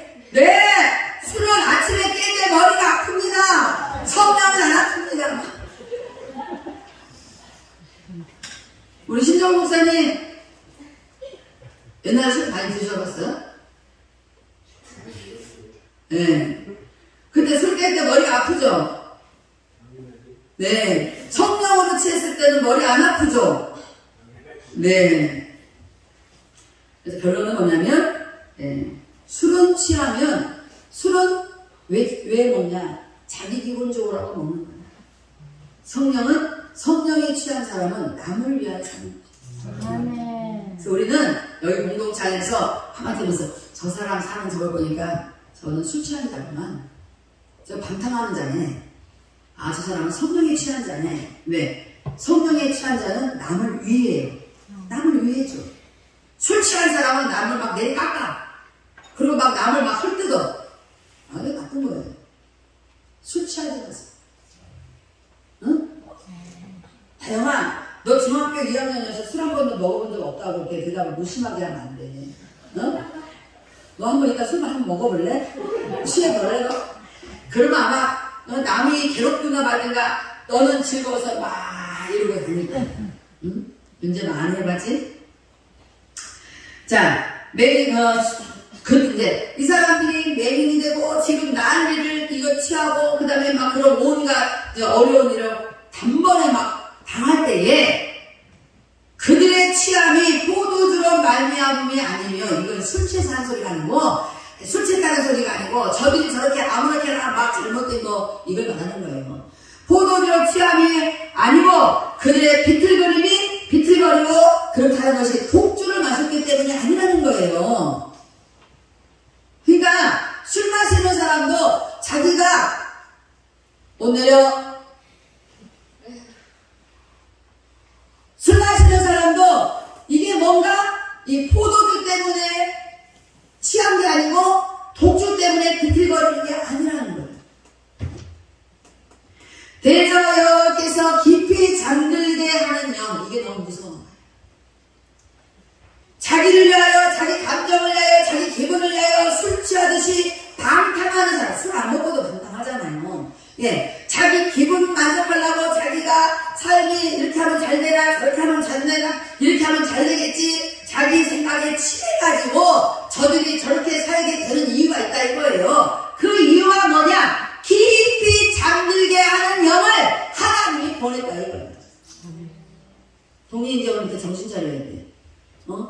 술은 아침에 깰 때 머리가 아픕니다. 성령은 안 아픕니다. 우리 신정 목사님, 옛날에 술 많이 드셔봤어요? 네. 그때 술 깰 때 머리가 아프죠? 네. 성령으로 머리 안 아프죠? 네. 그래서 결론은 뭐냐면, 술은 취하면, 술은 왜 먹냐? 자기 기본적으로 하고 먹는 거야. 성령에 취한 사람은 남을 위하여 사는 거야. 아멘. 그래서 우리는 여기 공동체 안에서 한마디 하면서 저 사람 사는 저걸 보니까 저는 술 취한 자구만. 저 방탕하는 자네. 아, 저 사람은 성령에 취한 자네. 왜? 성령에 취한 자는 남을 위해요. 남을 위해줘. 술 취한 사람은 남을 막 내리 깎아. 그리고 막 남을 막 헐뜯어. 아, 이거 나쁜 거예요. 술 취하지 마세요. 응? 다영아, 너 중학교 2학년이어서 술 한 번도 먹어본 적 없다고 그렇게 대답을 무심하게 하면 안 돼. 응? 너 한 번 이따 술 한번 먹어볼래? 취해볼래, 너? 그러면 아마 남이 괴롭든가 말든가 너는 즐거워서 막 이러고 다니까. 응? 문제는 안 해봤지? 자, 이제 이 사람들이 맹인이 되고 지금 난리를 이거 취하고 그 다음에 막 그런 온갖 어려운 일을 단번에 막 당할 때에 그들의 취함이 포도주로 말미암음이 아니며 이건 술 취해서 한 소리가 아니고 술 취했다는 소리가 아니고 저들이 저렇게 아무렇게나 막 잘못된 거 이걸 말하는 거예요. 포도주로 취함이 아니고 그들의 비틀거리고 그렇게 하는 것이 독주를 마셨기 때문이 아니라는 거예요. 그러니까 술 마시는 사람도 자기가 오늘요 술 마시는 사람도 이게 뭔가 이 포도주 때문에 취한 게 아니고 독주 때문에 비틀거리는 게 아니라는 거예요. 대저 여호와께서 깊이 잠들게 하는 영, 이게 너무 무서운 거예요. 자기를 위하여, 자기 감정을 위하여, 자기 기분을 위하여 술 취하듯이 방탕하는 사람, 술 안 먹고도 방탕하잖아요. 예, 자기 기분 만족하려고 자기가 삶이 이렇게 하면 잘 되나, 저렇게 하면 잘 되나, 이렇게 하면 잘 되겠지, 자기 생각에 취해가지고 저들이 저렇게 살게 되는 이유가 있다 이거예요. 그 이유가 뭐냐? 깊이 잠들게 하는 영을 하나님이 보냈다 이거예요. 동의인적으로 밑에 정신 차려야 돼.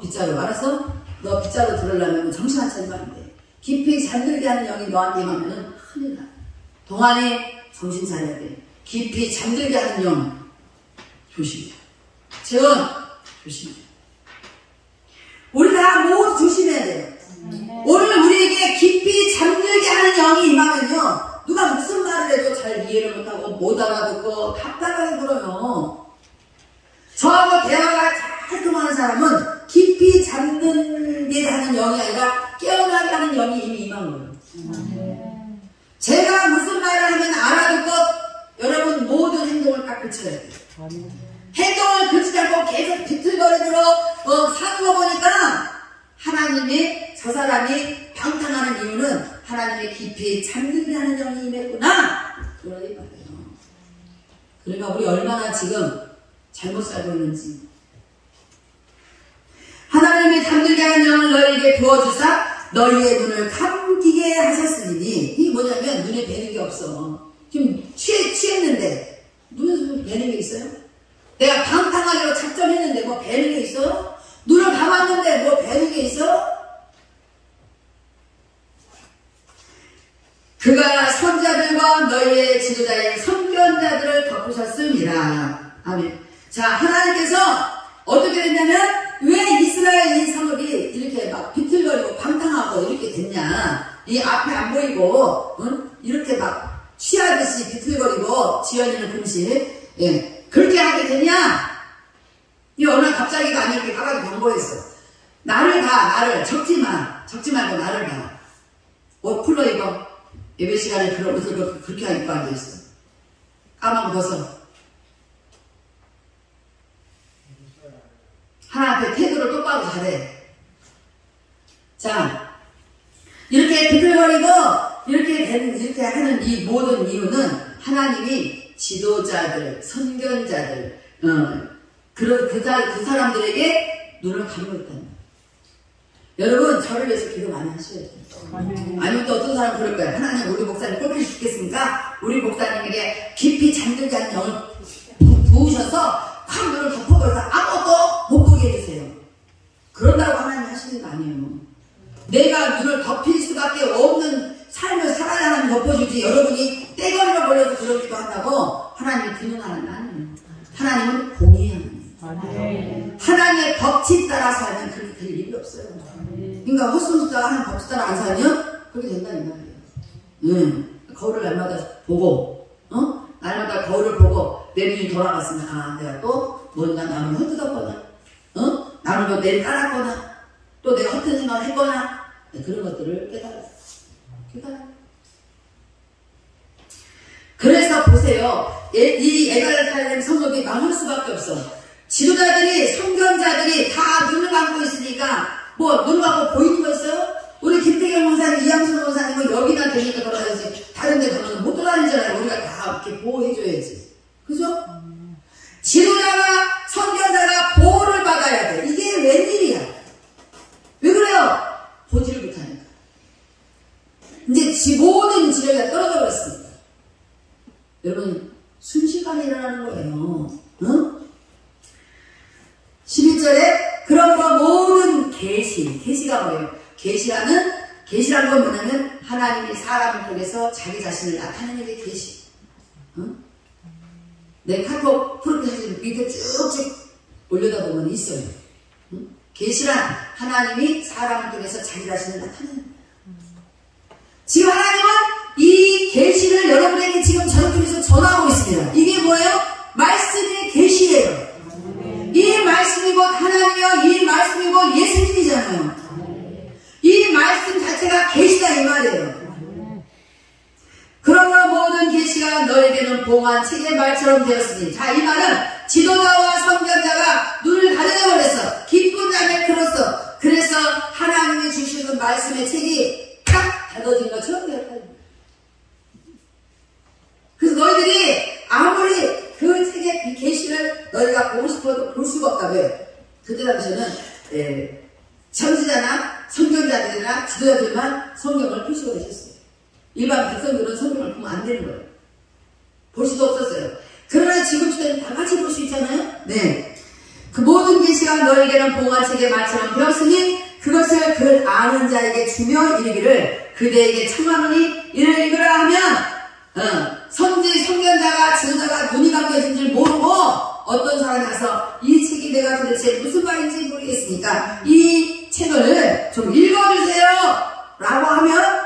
빗자루 알았어? 너 빗자루 들으려면 정신 안 차리면 안 돼. 깊이 잠들게 하는 영이 너한테 임하면은 큰일 나. 동안에 정신 차려야 돼. 깊이 잠들게 하는 영 조심해. 재원 조심해. 우리 다 모두 조심해야 돼요. 오늘 우리에게 깊이 잠들게 하는 영이 임하면요, 누가 무슨 말을 해도 잘 이해를 못하고 못 알아듣고 답답하게 굴어요. 저하고 대화가 잘 통하는 사람은 깊이 잠들게 하는 영이 아니라 깨어나게 하는 영이 이미 임한 거예요. 제가 무슨 말을 하면 알아듣고 여러분 모든 행동을 딱 그쳐야 돼요. 행동을 그치지 않고 계속 비틀거리므로 사는 거 보니까 하나님이 저 사람이 방탕하는 이유는 하나님의 깊이 잠들게 하는 영이 임했구나. 그러니 말이에요. 그러니까 우리 얼마나 지금 잘못 살고 있는지. 하나님이 잠들게 하는 영을 너희에게 부어주사 너희의 눈을 감기게 하셨으니, 이게 뭐냐면 눈에 뵈는 게 없어. 지금 취했는데 눈에 뵈는 게 있어요? 내가 방탕하기로 작정했는데 뭐 뵈는 게 있어요? 눈을 감았는데 뭐 뵈는 게 있어? 그가 선자들과 너희의 지도자인 선견자들을 덮으셨습니다. 아멘. 자, 하나님께서 어떻게 됐냐면 왜 이스라엘 이 성읍이 이렇게 막 비틀거리고 방탕하고 이렇게 됐냐, 이 앞에 안 보이고 이렇게 막 취하듯이 비틀거리고 지어지는 금식, 예, 그렇게 하게 되냐, 이 어느 날 갑자기가 아니 이렇게 가가지고 경고했어. 나를 적지 말고 나를 봐. 옷 풀러 입어. 예배 시간에 그런 옷을 그렇게 입고 앉아있어. 까만 벗어. 하나 앞에 태도를 똑바로 잘해. 자, 이렇게 비틀거리고 이렇게 하는 이 모든 이유는 하나님이 지도자들, 선견자들, 그 사람들에게 눈을 감고 있다는 거예요. 여러분, 저를 위해서 기도 많이 하셔야 돼요. 아니면 또 어떤 사람 그럴 거예요. 하나님, 우리 목사님 꼴보기 죽겠습니까? 우리 목사님에게 깊이 잠들게 하는 영을 부으셔서 확 그런다고 하나님 하시는 거 아니에요. 내가 눈을 덮일 수밖에 없는 삶을 살아야 하나님 덮어주지, 여러분이 떼거리로 걸려서 그러기도 한다고 하나님이 듣는 하나님 아니에요. 하나님은 공의의 하나님. 하나님의 법칙 따라 살면 그렇게 될 일이 없어요. 그러니까 헛손수다가 하나님 법칙 따라 안 살면 그렇게 된다 이 말이에요. 거울을 날마다 보고, 날마다 거울을 보고 내 눈이 돌아갔으면, 아, 내가 또 뭔가 나무를 헛뜯었거나, 나무를 내일 깔았거나, 또 내가 허튼 생각을 했거나, 그런 것들을 깨달아요. 그래서 보세요. 이 에갈탈렘 성도들이 망할 수밖에 없어. 지도자들이, 선견자들이 다 눈을 감고 있으니까, 뭐, 눈을 감고 보이는 거 있어요? 우리 김태경 원사님, 이양순 원사님은 여기나 되니까 돌아다니지, 다른 데 가면 못 돌아다니잖아요. 우리가 다 이렇게 보호해줘야지. 그죠? 지도자가, 선견자가 보호를 받아야 돼. 이게 웬일이야? 왜 그래요? 보지를 못하니까. 이제 모든 지도자가 떨어져 버렸습니다. 여러분, 순식간에 일어나는 거예요. 응? 11절에 그러므로 모든 계시가 뭐예요? 계시라는 건 뭐냐면 하나님이 사람을 통해서 자기 자신을 나타내는 게 계시. 응? 내 카톡 프로필 사진 밑에 쭉쭉 올려다 보면 있어요. 응? 계시란 하나님이 사람을 통해서 자기 자신을 나타내는 거예요. 지금 하나님은 이 계시를 여러분에게 지금 저를 통해서 전하고 있습니다. 이게 뭐예요? 말씀이 계시예요. 이 말씀이 곧 하나님이요, 이 말씀이 곧 예수님이잖아요. 이 말씀 자체가 계시다 이 말이에요. 그러므로 모든 계시가 너에게는 봉한 책의 말처럼 되었으니, 자, 이 말은 지도자와 선견자가 눈을 가려버렸어. 기쁜 자매 들었어. 그래서 하나님이 주시는 말씀의 책이 딱 닫아진 것처럼 되었다. 그래서 너희들이 아무리 그 책의 계시를 너희가 보고 싶어도 볼 수가 없다. 왜? 그때 당시에는 선지자나 선견자들이나 지도자들만 성경을 표시가 되셨어요. 일반 백성들은 성경을 보면 안 되는 거예요. 볼 수도 없었어요. 그러나 지금 시대는 다 같이 볼 수 있잖아요. 네. 그 모든 계시가 너에게는 봉한 책의 말처럼 되었으니 그것을 그 아는 자에게 주며 이르기를 그대에게 청하노니 이를 읽으라 하면 선지, 선견자가, 지도자가 눈이 감겨진 줄 모르고 어떤 사람이 와서 이 책이 내가 도대체 무슨 말인지 모르겠으니까 이 책을 좀 읽어주세요 라고 하면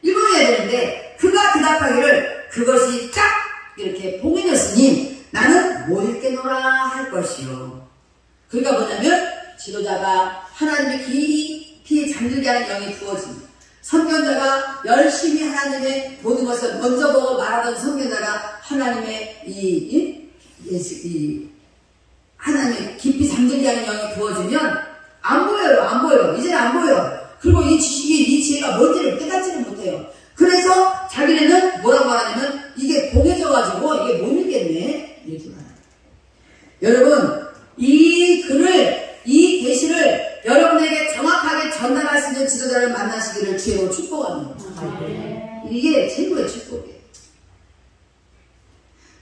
읽어줘야 되는데 그가 대답하기를 그것이 딱 이렇게 봉인이었으니 나는 못 읽겠노라 할 것이요. 그러니까 뭐냐면 지도자가 하나님의 깊이 잠들게 하는 영이 부어집니다. 선견자가 열심히 하나님의 모든 것을 먼저 보고 말하던 선견자가 하나님의 하나님의 깊이 잠들게 하는 영이 부어지면 안 보여요. 이제는 안 보여요. 그리고 이 지식이, 이 지혜가 뭔지를 깨닫지는 못해요. 그래서 자기네는 뭐라고 하냐면 이게 봉해져가지고 이게 못 읽겠네. 이렇게 말해요. 여러분, 이 글을, 이 계시를 여러분에게 정확하게 전달할 수 있는 지도자를 만나시기를 주로 축복합니다. 이게 최고의 축복이에요.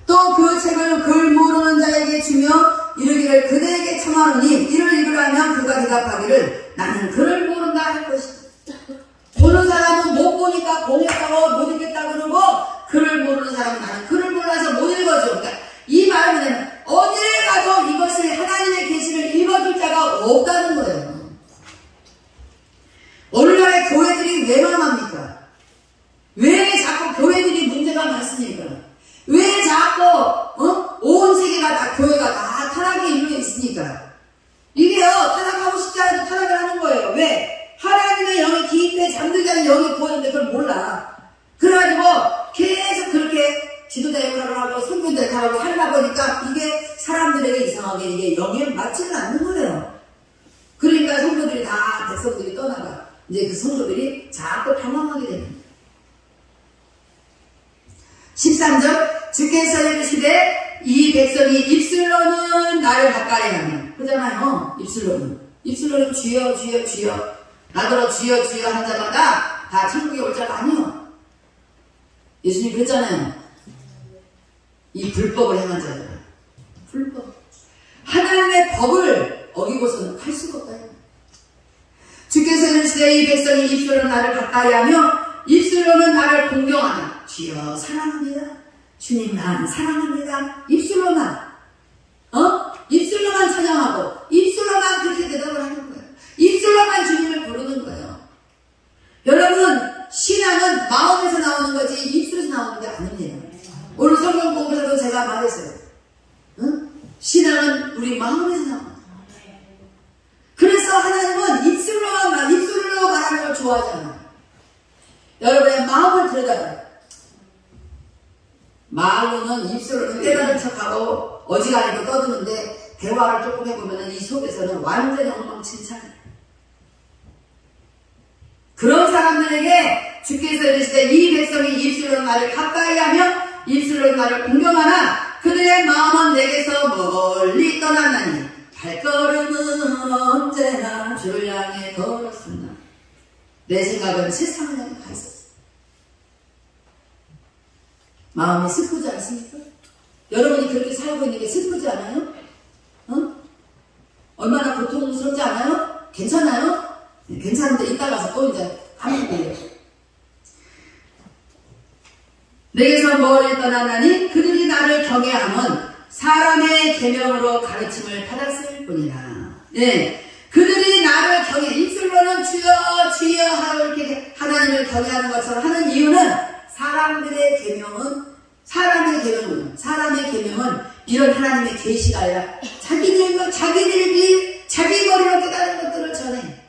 또 그 책을 글 모르는 자에게 주며 이르기를 그대에게 청하노니 이를 읽으라면 그가 대답하기를 나는 글을 모른다 할 것이다. 보는 사람은 못 보니까 봉했다고 못 읽겠다 그러고 글을 모르는 사람은 나는 글을 몰라서 못 읽어줘. 그러니까 이 말은 어디를 가도 이것을 하나님의 계시를 읽어줄 자가 없다는 거예요. 오늘날의 교회들이 왜 망합니까? 왜 자꾸 교회들이 문제가 많습니까? 왜 자꾸 온 세계가 다 교회가 다 타락에 이르러 있으니까 이게요 타락하고 싶지 않아도 타락을 하는 거예요. 왜? 하나님의 영이 깊이 잠들게 하는 영이 부었는데 그걸 몰라. 그래가지고 계속 그렇게 지도자 역할을 하고 선교자 역할을 하려고 하니까 이게 사람들에게 이상하게 이게 영에 맞지는 않는 거예요. 그러니까 성도들이 다 백성들이 떠나가. 이제 그 성도들이 자꾸 방황하게 되는 거예요. 13절 주께서 이르시되 이 백성이 입술로는 나를 가까이 하며 그러잖아요. 입술로는 주여 주여 주여 나더러 주여 주여 한 자마다 다 천국에 올 자가 아니요. 예수님 그랬잖아요. 이 불법을 행한 자들 불법 하나님의 법을 어기고서는 갈 수가 없다. 백성이 입술로 나를 가까이 하며 입술로는 나를 공경하나 주여 사랑합니다. 주님만 사랑합니다. 입술로만 입술로만 찬양하고 입술로만 그렇게 대답을 하는 거예요. 입술로만 주님을 부르는 거예요. 여러분 신앙은 마음에서 나오는 거지 입술에서 나오는 게 아닙니다. 오늘 성경 공부에서도 제가 말했어요. 신앙은 우리 마음에서 나오는 거예요. 그래서 하나님은 입술로 말하는 걸 좋아하지 않아요. 여러분의 마음을 들여다봐요. 말로는 입술로는 깨달은 척하고 어지간히도 떠드는데 대화를 조금 해보면 이 속에서는 완전히 엉망진창이에요. 그런 사람들에게 주께서 이르시되 이 백성이 입술로 나를 가까이 하며 입술로 나를 공경하나 그들의 마음은 내게서 멀리 떠났나니 발걸음은 언제나 주를 향해 걸었으나 내 생각은 세상을 향해 가 있었어. 마음이 슬프지 않습니까? 여러분이 그렇게 살고 있는 게 슬프지 않아요? 얼마나 고통스럽지 않아요? 괜찮아요? 괜찮은데 이따 가서 또 이제 하면 돼요. 내게서 멀리 떠나나니 그들이 나를 경외함은 사람의 계명으로 가르침을 받았을 뿐이라. 네, 그들이 나를 경외 입술로는 주여 주여 하고 이렇게 하나님을 경외하는 것처럼 하는 이유는 사람의 계명은 이런 하나님의 계시가 아니라 자기들이 자기 머리로 깨달은 것들을 전해.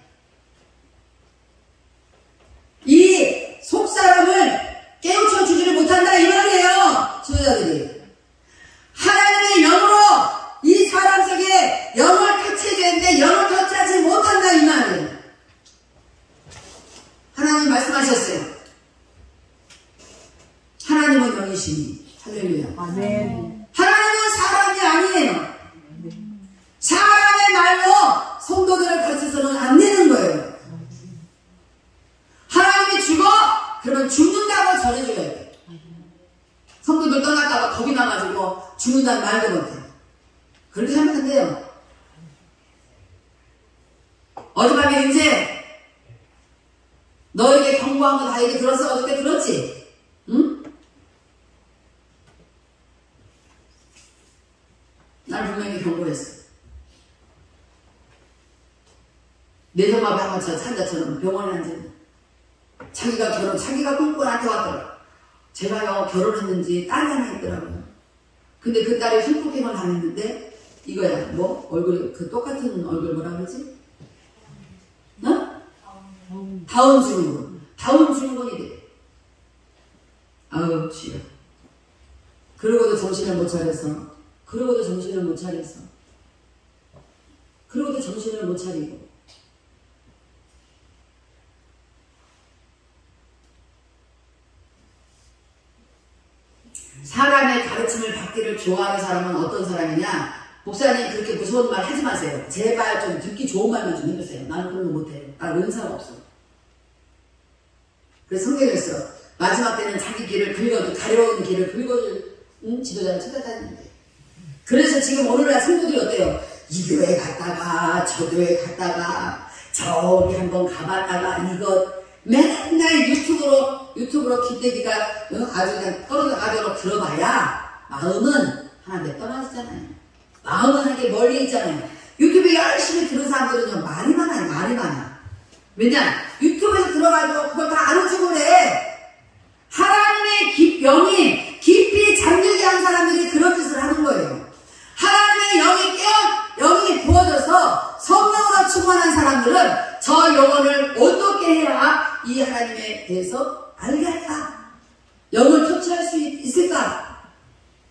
이 속사람을 깨우쳐 주지를 못한다 이 말이에요. 지도자들이 하나님의 영으로 이 사람 속에 영을 터치해야 되는데 영을 터치하지 못한다 이 말이에요. 하나님 말씀하셨어요. 하나님은 영이시니 할렐루야. 아멘. 하나님은 사람이 아니에요. 사람의 말로 성도들을 가르쳐서는 안 되는 거예요. 하나님이 죽어? 그러면 죽는다고 전해줘야 돼. 성도들 떠났다가 겁이 나가지고 죽는다는 말도 못해. 그렇게 하면 안 돼요. 어젯밤에 이제 너에게 경고한 거 다 얘기 들었어? 어저께 들었지? 응? 난 분명히 경고를 했어. 내정마비 한번 산자처럼 병원에 앉은 자기가 꿈꿔 나한테 왔더라. 제가요 결혼했는지 딸이 하나 있더라고요. 근데 그 딸이 성폭행을 당했는데 이거야 뭐 얼굴 그 똑같은 얼굴 뭐라 그러지? 다운 증후군이 돼. 아우 주여. 그러고도 정신을 못 차려서 그러고도 정신을 못 차리고 사람의 가르침을 받기를 좋아하는 사람은 어떤 사람이냐? 목사님 그렇게 무서운 말 하지 마세요. 제발 좀 듣기 좋은 말만 좀 해주세요. 나는 그런 거 못해요. 나 은사가 없어. 그래서 성경에서 마지막 때는 자기 길을 가려운 길을 긁어줄 지도자를 찾아다니는데 그래서 지금 오늘날 성도들이 어때요? 이 교회 갔다가 저 교회 갔다가 저기 한번 가봤다가 이거 맨날 유튜브로 기대기가 아주 그냥 떨어져가도록 들어봐야 마음은 하나 내 떠나지잖아요. 마음은 한 게 멀리 있잖아요. 유튜브 열심히 들은 사람들은요 말이 많아. 왜냐? 유튜브에서 들어가지고 그걸 다 아는 척을 해. 하나님의 영이 깊이 잠들게 한 사람들이 그런 짓을 하는 거예요. 하나님의 영이 부어져서 성령으로 충만한 사람들은 저 영혼을 어떻게 해야 이 하나님에 대해서 알게 할까? 영을 터치할 수 있을까?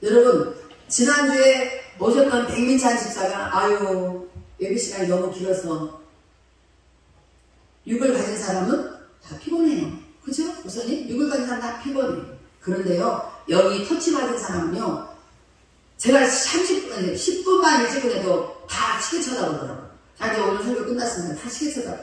여러분 지난주에 오셨던 백민찬 집사가 아유 예배 시간이 너무 길어서 육을 가진 사람은 다 피곤해요. 그죠? 우선이 육을 가진 사람 다 피곤해요. 그런데요 영이 터치받은 사람은요 제가 10분만 일찍 해도 다 시계 쳐다보더라고요. 자기 오늘 설교 끝났으면 다 시계 쳐다봐.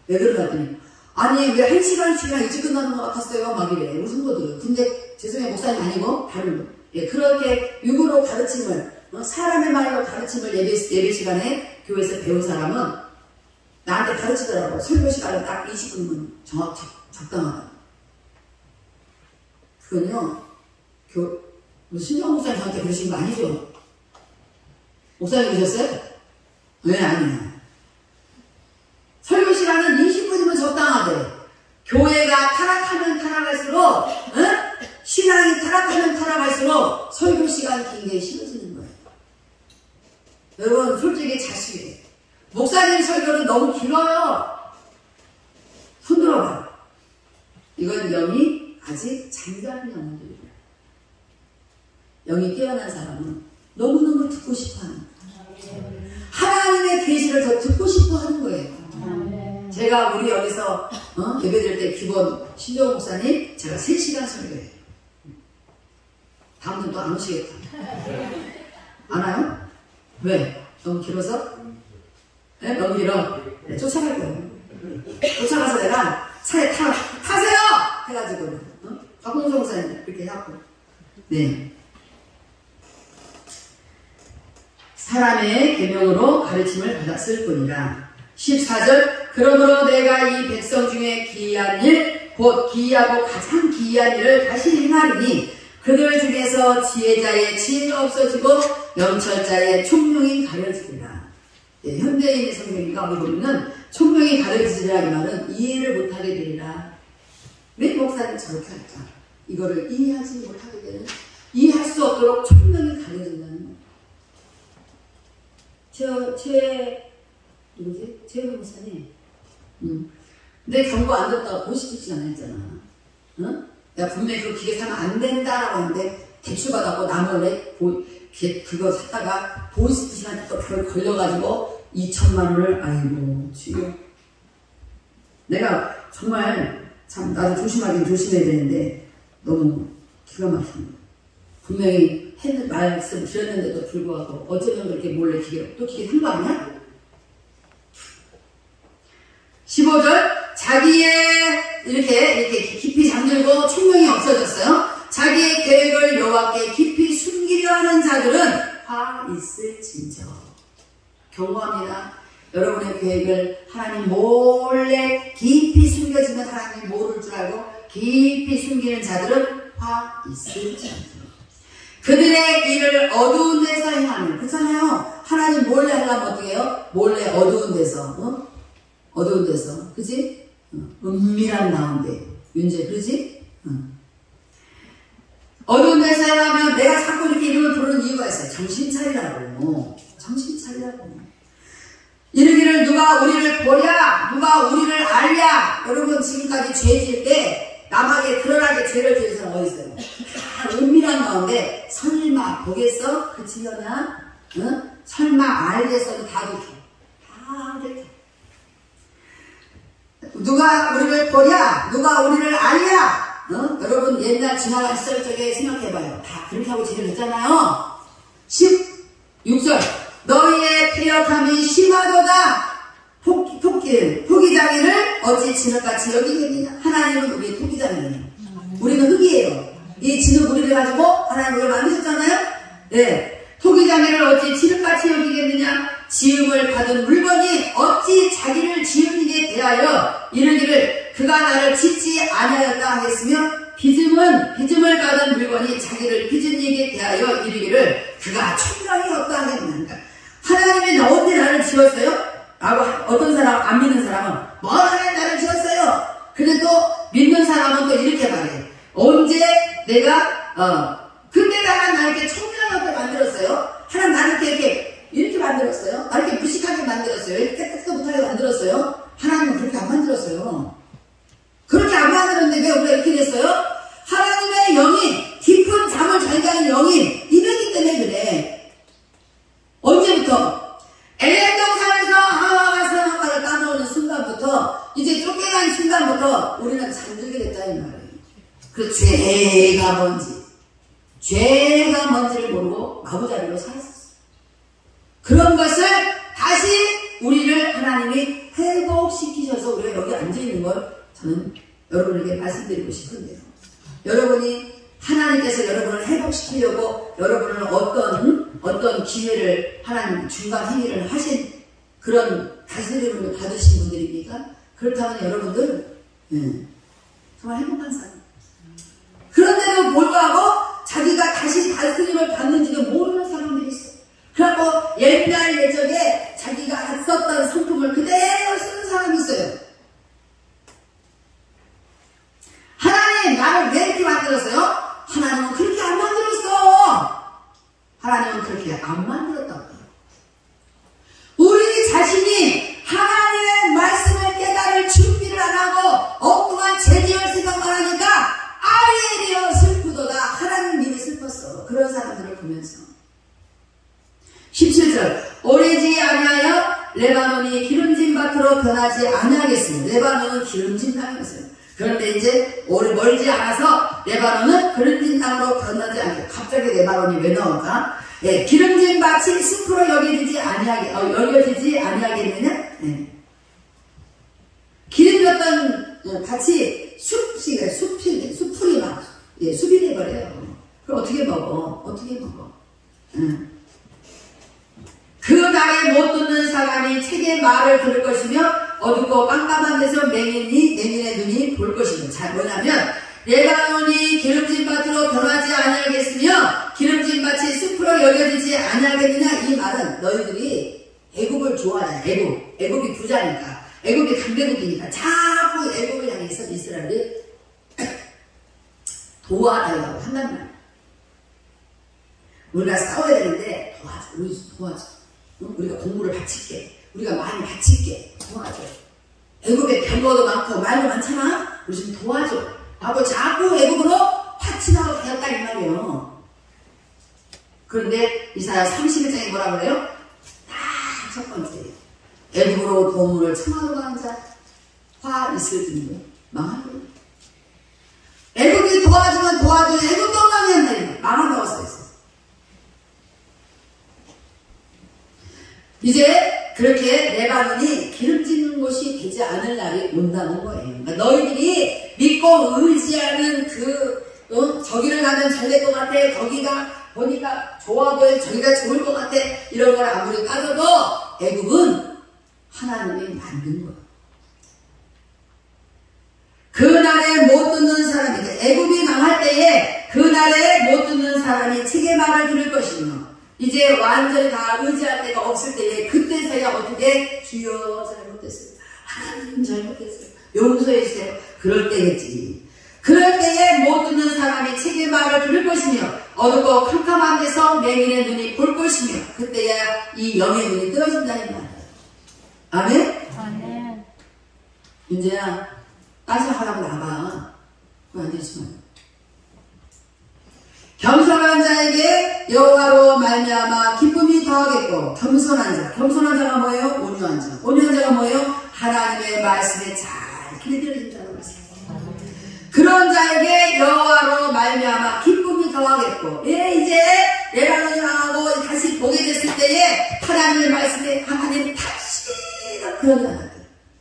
왜 그러더니 아니 왜 1시간씩이나 일찍 끝나는 것 같았어요? 막 이래 우리 성도들은. 근데 죄송해요 목사님 아니고 다른 분. 예, 그렇게 육으로 가르침을 사람의 말로 가르침을 예배 시간에 교회에서 배운 사람은 나한테 가르치더라고. 설교 시간은 딱 20분이면 적당하다. 그건요, 신정 목사님 저한테 그러신 거 아니죠? 목사님 그러셨어요? 네, 아니에요. 설교 시간은 20분이면 적당하대. 교회가 타락하면 타락할수록, 신앙이 타락하면 타락할수록 설교 시간이 굉장히 싫어지는 거예요. 여러분, 솔직히 자식이에요. 목사님 설교는 너무 길어요. 손 들어봐. 이건 영이 아직 잠자는 영혼들이에요. 영이 깨어난 사람은 너무너무 듣고 싶어하는 거예요. 하나님의 계시를 더 듣고 싶어하는 거예요. 제가 우리 여기서 예배드릴 때 기본 신정 목사님 제가 3시간 설교해요. 다음 주 또 안 오시겠다. 안 와요? 왜? 너무 길어서? 네? 너무 길어? 네, 쫓아갈 거예요. 쫓아가서 내가 차에 타세요! 해가지고 박홍성 목사님 이렇게 해갖고 네. 사람의 계명으로 가르침을 받았을 뿐이라. 14절 그러므로 내가 이 백성 중에 기이한 일 곧 기이하고 가장 기이한 일을 다시 행하리니 그들 중에서 지혜자의 지혜가 없어지고 명철자의 총명이 가려지리라. 네, 현대인의 성경이니까 우리 보면은 총명이 가려지리라 이 말은 이해를 못하게 되리라. 왜 목사님 저렇게 할까? 이거를 이해하지 못하게 되는, 이해할 수 없도록 총명이 가려진다는 거예요. 누구지? 최현우 목사님. 내 경고 안 듣다가 보이스피싱 안 했잖아. 응? 내가 분명히 그 기계 사면 안 된다라고 했는데 대출받았고 나 몰래 그거 샀다가 보이스피싱한테 또 그걸 걸려가지고 2천만 원을 아이고 지금 내가 정말 참 나도 조심하긴 조심해야 되는데 너무 기가 막힙니다. 분명히 말씀 드렸는데도 불구하고 어쩌면 그렇게 몰래 또 기계 산 거 아니야? 15절 자기의 이렇게 깊이 잠들고 총명이 없어졌어요. 자기의 계획을 여호와께 깊이 숨기려 하는 자들은 화 있을진저. 경고합니다. 여러분의 계획을 하나님 몰래 깊이 숨겨지면 하나님이 모를 줄 알고 깊이 숨기는 자들은 화 있을진저. 그들의 일을 어두운 데서 행하면, 그렇잖아요. 하나님 몰래 하려면 어떻게 해요? 몰래 어두운 데서, 어두운 데서, 그지? 은밀한 가운데, 윤재, 그지? 어두운 데서 하면 내가 자꾸 이렇게 이름을 부르는 이유가 있어요. 정신 차리라고. 정신 차리라고. 이르기를 누가 우리를 보랴, 누가 우리를 알랴. 여러분 지금까지 죄 지을 때 남에게 드러나게 죄를 지은 사람 어디 있어요? 은밀한 가운데 설마 보겠어? 그치려나? 설마 알겠어는 다 그렇게. 다 그렇게. 누가 우리를 보랴, 누가 우리를 알랴. 여러분 옛날 지나간 시절 쪽에 생각해봐요. 다 그렇게 하고 죄를 했잖아요. 16절 너희의 패역함이 심하도다. 토기장이를 어찌 진흙같이 여기겠느냐. 하나님은 우리의 토기장이에요. 우리는 흙이에요. 이 진흙 우리를 가지고 하나님 우리를 만드셨잖아요. 네. 토기장이를 어찌 진흙같이 여기겠느냐. 지음을 받은 물건이 어찌 자기를 지은 이에 대하여 이르기를 그가 나를 짓지 아니하였다 하겠으며 빚음을 받은 물건이 자기를 빚은 이에 대하여 이르기를 그가 총명이 없다 하겠느냐. 하나님이 언제 나를 지었어요? 라고 어떤 사람, 안 믿는 사람은 뭐 하나님 나를 지었어요? 근데 또 믿는 사람은 또 이렇게 말해. 언제 내가 근데 나는 이렇게 총명하게 만들었어요? 하나님 나를 이렇게 만들었어요? 나를 이렇게 무식하게 만들었어요? 이렇게 깨끗도 못하게 만들었어요? 하나님은 그렇게 안 만들었어요. 그렇게 안 만들었는데 왜 우리가 이렇게 됐어요? 하나님의 영이 깊은 잠을 잘 자는 영이 임했기 때문에 그래. 언제부터? 에덴 동산에서 하와가 선악과를 따먹는 순간부터, 이제 쫓겨난 순간부터 우리는 잠들게 됐다 이 말이에요. 그 죄가 뭔지를 모르고 마구자리로 살았었어요. 그런 것을 다시 우리를 하나님이 회복시키셔서 우리가 여기 앉아있는 걸 저는 여러분에게 말씀드리고 싶은데요. 여러분이 하나님께서 여러분을 회복시키려고 여러분을 어떤 기회를 하나님 중간 행위를 하신 그런 다스림을 받으신 분들입니까? 그렇다면 여러분들 정말 행복한 사람. 그런데도 불구하고 자기가 다시 다스림을 받는지도 모르는 사람들이 있어요. 그래갖고 옛날 예적에 자기가 썼던 성품을 그대로 쓰는 사람이 있어요. 하나님 나를 왜 이렇게 만들었어요? 하나님은 그렇게 안 만들었어. 하나님은 그렇게 안 만들었다고. 우리 자신이 하나님의 말씀을 깨달을 준비를 안 하고 엉뚱한 제니얼 생각만 하니까 아리엘이여 슬프도다. 하나님 님이 슬펐어. 그런 사람들을 보면서 17절 오래지 아니하여 레바논이 기름진 밭으로 변하지 아니하겠습니다. 레바논은 기름진 땅이었어요. 그런데 이제 멀지 않아서 레바논은 기름진 땅으로 변하지 않게. 갑자기 레바논이 왜 나올까? 예, 기름진 밭이 숲으로 여겨지지 아니하겠느냐? 예. 기름졌던 밭이 숲풀이 막 숲이 돼버려요. 그럼 어떻게 먹어? 그 날에 못 듣는 사람이 책의 말을 들을 것이며 어둡고 깜깜한 데서 맹인의 눈이 볼 것이며. 자, 뭐냐면 레바논이 기름진 밭으로 변하지 아니하겠으며 기름진 밭이 숲으로 여겨지지 아니하겠느냐. 이 말은 너희들이 애굽을 좋아하잖아. 애굽이 부자니까, 애굽이 강대국이니까 자꾸 애굽을 향해서 이스라엘이 도와달라고 한단 말이야. 우리가 싸워야 되는데 도와줘. 우리가 공부를 바칠게, 우리가 많이 바칠게, 도와줘. 애굽에 병거도 많고 말도 많잖아. 우리 좀 도와줘 하고 자꾸 애굽으로 파친하고 되었다 이 말이에요. 그런데 이사야 31장에 뭐라 그래요? 딱 첫 번째, 애굽으로 도움을 청하러 가는 자 화 있을 텐데 망하고. 애굽이 도와주면 애굽도 망한다. 망한다고 써있어. 이제 그렇게 레바논이 기름지는 곳이 되지 않을 날이 온다는 거예요. 그러니까 너희들이 믿고 의지하는 저기를 가면 잘 될 것 같아. 거기가 보니까 좋아 보여. 저기가 좋을 것 같아. 이런 걸 아무리 따져도 애굽은 하나님이 만든 거예요. 그날에 못 듣는 사람이, 애굽이 망할 때에 그날에 못 듣는 사람이 책의 말을 들을 것이며 이제 완전히 다 의지할 데가 없을 때에 그때서야 어떻게 주여 잘못했어요. 하나님 잘못했어요. 용서해 주세요. 그럴 때겠지. 그럴 때에 못 듣는 사람이 책의 말을 들을 것이며 어둡고 캄캄한 데서 맹인의 눈이 볼 것이며 그때야 이 영의 눈이 뜨어진다는 말이에요. 아멘? 아멘. 윤재야, 따져하라고 나가. 그거 안 되지만. 겸손한 자에게 여호와로 말미암아 기쁨이 더하겠고. 겸손한 자가 뭐예요? 온유한 자가 뭐예요? 하나님의 말씀에 잘 길들여진 자라고 했어요. 그런 자에게 여호와로 말미암아 기쁨이 더하겠고. 이제 레바논이 망하고 다시 보게 됐을 때에 하나님의 말씀에 하나님 다시는 그런 자들,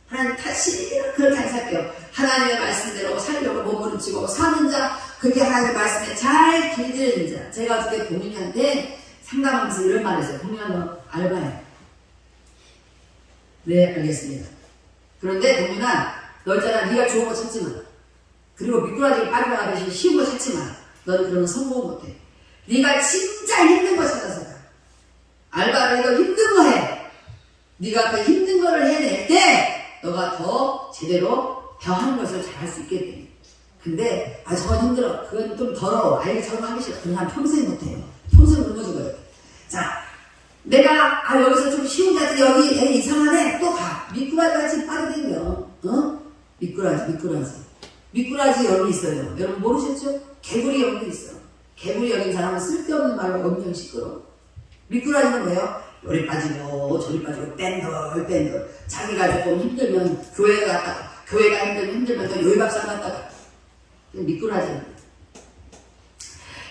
하나님 다시는 그렇게 안 살게요. 하나님의 말씀대로 살려고 몸부림치고 사는 자, 그렇게 하나님의 말씀에 잘 길들여진 자. 제가 어떻게 동민이한테 상담하면서 이런 말을 했어요. 동민아, 너 알바해. 네, 알겠습니다. 그런데 동민아, 너 있잖아, 네가 좋은 거 찾지 마. 그리고 미꾸라지를 빠져나가듯이 쉬운 거 찾지 마. 너는 그러면 성공 못해. 네가 진짜 힘든 거 찾아서 가. 알바를 해도 힘든 거 해. 네가 그 힘든 거를 해낼 때 너가 더 제대로 더한 것을 잘할 수 있게 돼. 근데 저건 힘들어. 그건 좀 더러워. 저거 하기 싫어. 그건 난 평생 못해요. 평생 굶어 죽어요. 자, 내가 여기서 좀 쉬운 데 여기 애 이상하네. 또 가. 미꾸라지 같이 빠져다녀. 미꾸라지 여기 있어요. 여러분 모르셨죠? 개구리 여기 있어. 개구리 여기 사람은 쓸데없는 말로 엄청 시끄러워. 미꾸라지는 뭐예요? 요리 빠지고 저리 빠지고 뺀돌. 자기가 조금 힘들면 교회가 힘들면 또 요리박사 갔다가. 미꾸라지.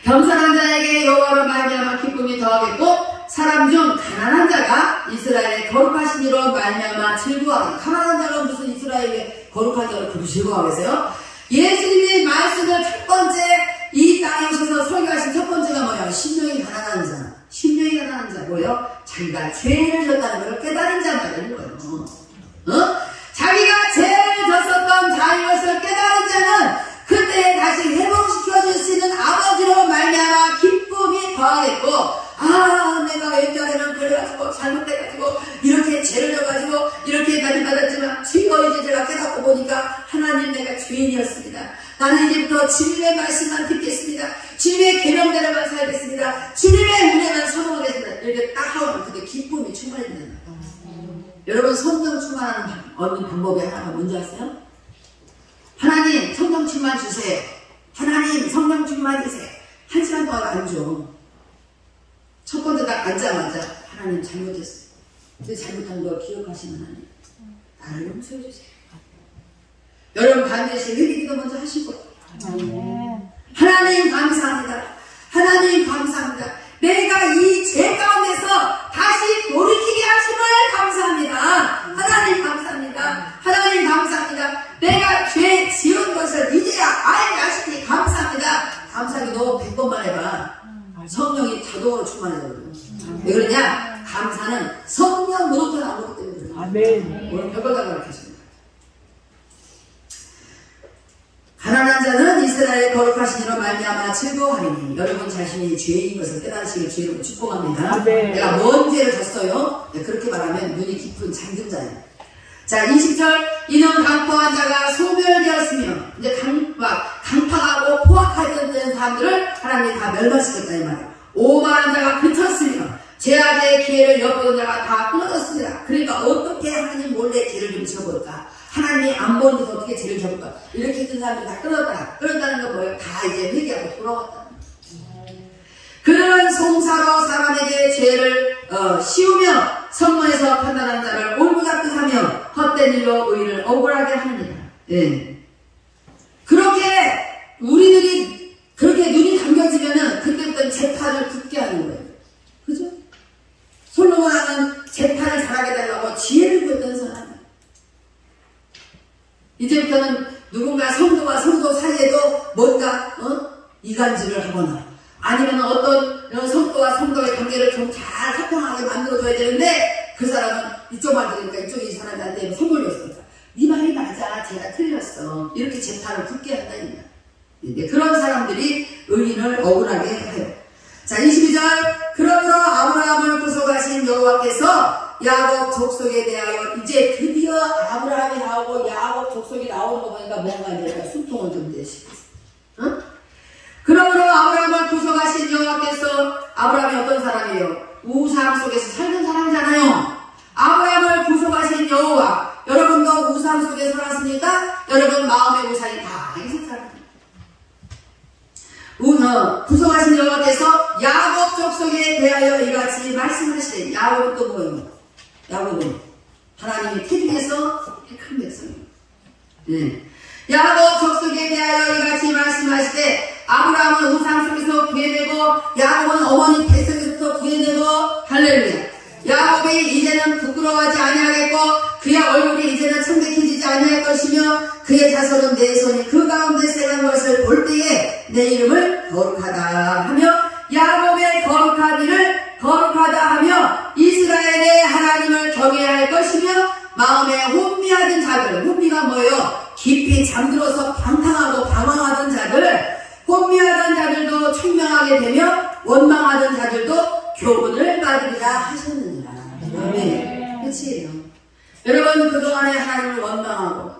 겸손한 자에게 여호와로 말미암아 기쁨이 더하겠고 사람 중 가난한 자가 이스라엘의 거룩하신 이로 말미암아 즐거워하겠고. 가난한 자가 무슨 이스라엘의 거룩한 자로 그렇게 즐거워하겠어요? 예수님이 말씀을 첫 번째 이 땅에 오셔서 설교하신 첫 번째가 뭐예요? 심령이 가난한 자. 뭐예요? 자기가 죄를 졌다는 걸 깨달은 자라는 거예요. 자기가 죄를 졌었던 자이것을 깨달은 자는 그때 다시 회복시켜줄 수 있는 아버지로 말미암아 기쁨이 더하겠고, 아, 내가 옛날에는 그래가지고 잘못돼가지고 이렇게 죄를 져가지고 이렇게 받았지만 주여 이제 제가 깨닫고 보니까 하나님 내가 죄인이었습니다. 나는 이제부터 주님의 말씀만 듣겠습니다. 주님의 계명대로만 살겠습니다. 주님의 은혜만 선호하겠습니다. 이렇게 딱 하면 그때 기쁨이 충만해진다는 거예요. 여러분 성령 충만하는 얻는 방법이 하나가 뭔지 아세요? 하나님 성령 충만 주세요. 하나님 성령 충만 주세요. 1시간 동안 앉아. 첫 번째 딱 앉자마자 하나님 잘못했어요. 근데 잘못한 거 기억하시는 하나님 나를 용서해 주세요. 여러분 반드시 회개기도 먼저 하시고, 하나님 감사합니다. 하나님 감사합니다. 내가 이 죄 가운데서 다시 돌이키게 하심을 감사합니다. 하나님 감사합니다. 하나님 감사합니다. 내가 죄 지은 것을 이제야 알게 하시니 감사합니다. 감사기도 100번만 해봐. 성령이 자동으로 충만해져요. 왜 그러냐? 감사는 성령으로부터 나오기 때문에 그래요. 아멘. 오늘 별거다 가르치십니다. 가난한 자는 이스라엘의 거룩하신 이로 말미암아 즐거워하리니 여러분 자신이 죄인 것을 깨달으시길 주의로 축복합니다. 아멘. 내가 뭔 죄를 졌어요? 그렇게 말하면 눈이 깊은 잠든 자예요. 자, 20절 이는 강포한 자가 소멸되었으며 이제 강팍하고 포악하던 사람들을 하나님이 다 멸망시켰다 이 말이에요. 오만한 자가 그쳤으며 죄악의 기회를 엿보던 자가 다 끊어졌습니다. 그러니까 어떻게 하나님 몰래 죄를 좀 지어볼까? 하나님이 안 보는 데서 어떻게 죄를 져볼까? 이렇게 했던 사람들이 다 끊었다는 건 뭐예요? 다 이제 회개하고 돌아왔다. 그들은 송사로 사람에게 죄를 씌우며 성문에서 판단한 자를 올무잡듯하며 헛된 일로 의를 억울하게 하느니라. 예. 그렇게 우리들이 그렇게 눈이 감겨지면은 그때부터 재판을 굳게 하는 거예요. 그죠? 솔로몬 왕은 재판을 잘하게 달라고 지혜를 구했던 사람이에요. 이제부터는 누군가 성도와 성도 사이에도 뭔가 이간질을 하거나 아니면 어떤 성도와 성도의 관계를 좀 잘 화평하게 만들어줘야 되는데 그 사람은 이쪽 말 들으니까 이쪽이 이 사람한테 선물 줬으니까 네 말이 맞아 제가 틀렸어 이렇게 재판을 굳게 한다니까. 그런 사람들이 의인을 억울하게 해요. 자 22절 그러므로 아브라함을 구속하신 여호와께서 야곱 족속에 대하여 이제 드디어 아브라함이 나오고 야곱 족속이 나오는 거 보니까 뭔가 이제 숨통을 좀 내시겠어요. 응? 그러므로 아브라함을 구속하신 여호와께서 아브라함이 어떤 사람이에요? 우상 속에서 살던 사람이잖아요. 아브라함을 구속하신 여호와 여러분도 우상 속에 살았습니까? 여러분 마음의 우상이 다 있을 사람입니다. 구속하신 여호와께서 야곱 족속에 대하여 이같이 말씀하시되 야곱은 또 뭐예요? 야곱은 하나님이 태중에서 택한 백성이에요. 네. 야곱 족속에 대하여 이같이 말씀하시되 아브라함은 우상 속에서 구해내고 야곱은 어머니 뱃속에서부터 구해내고 할렐루야. 야곱이 이제는 부끄러워하지 아니하겠고 그의 얼굴이 이제는 청백해지지 아니할 것이며 그의 자손은 내 손이 그 가운데 새간 것을 볼 때에 내 이름을 거룩하다 하며 야곱의 거룩한 일을 거룩하다 하며 이스라엘의 하나님을 경외할 것이며 마음에 혼미하던 자들, 혼미가 뭐예요? 깊이 잠들어서 방탕하고 방황하던 자들, 혼미하던 자들도 총명하게 되며 원망하던 자들도 교훈을 받으리라 하셨느니라. 아멘. 끝이에요. 여러분 그동안에 하나님을 원망하고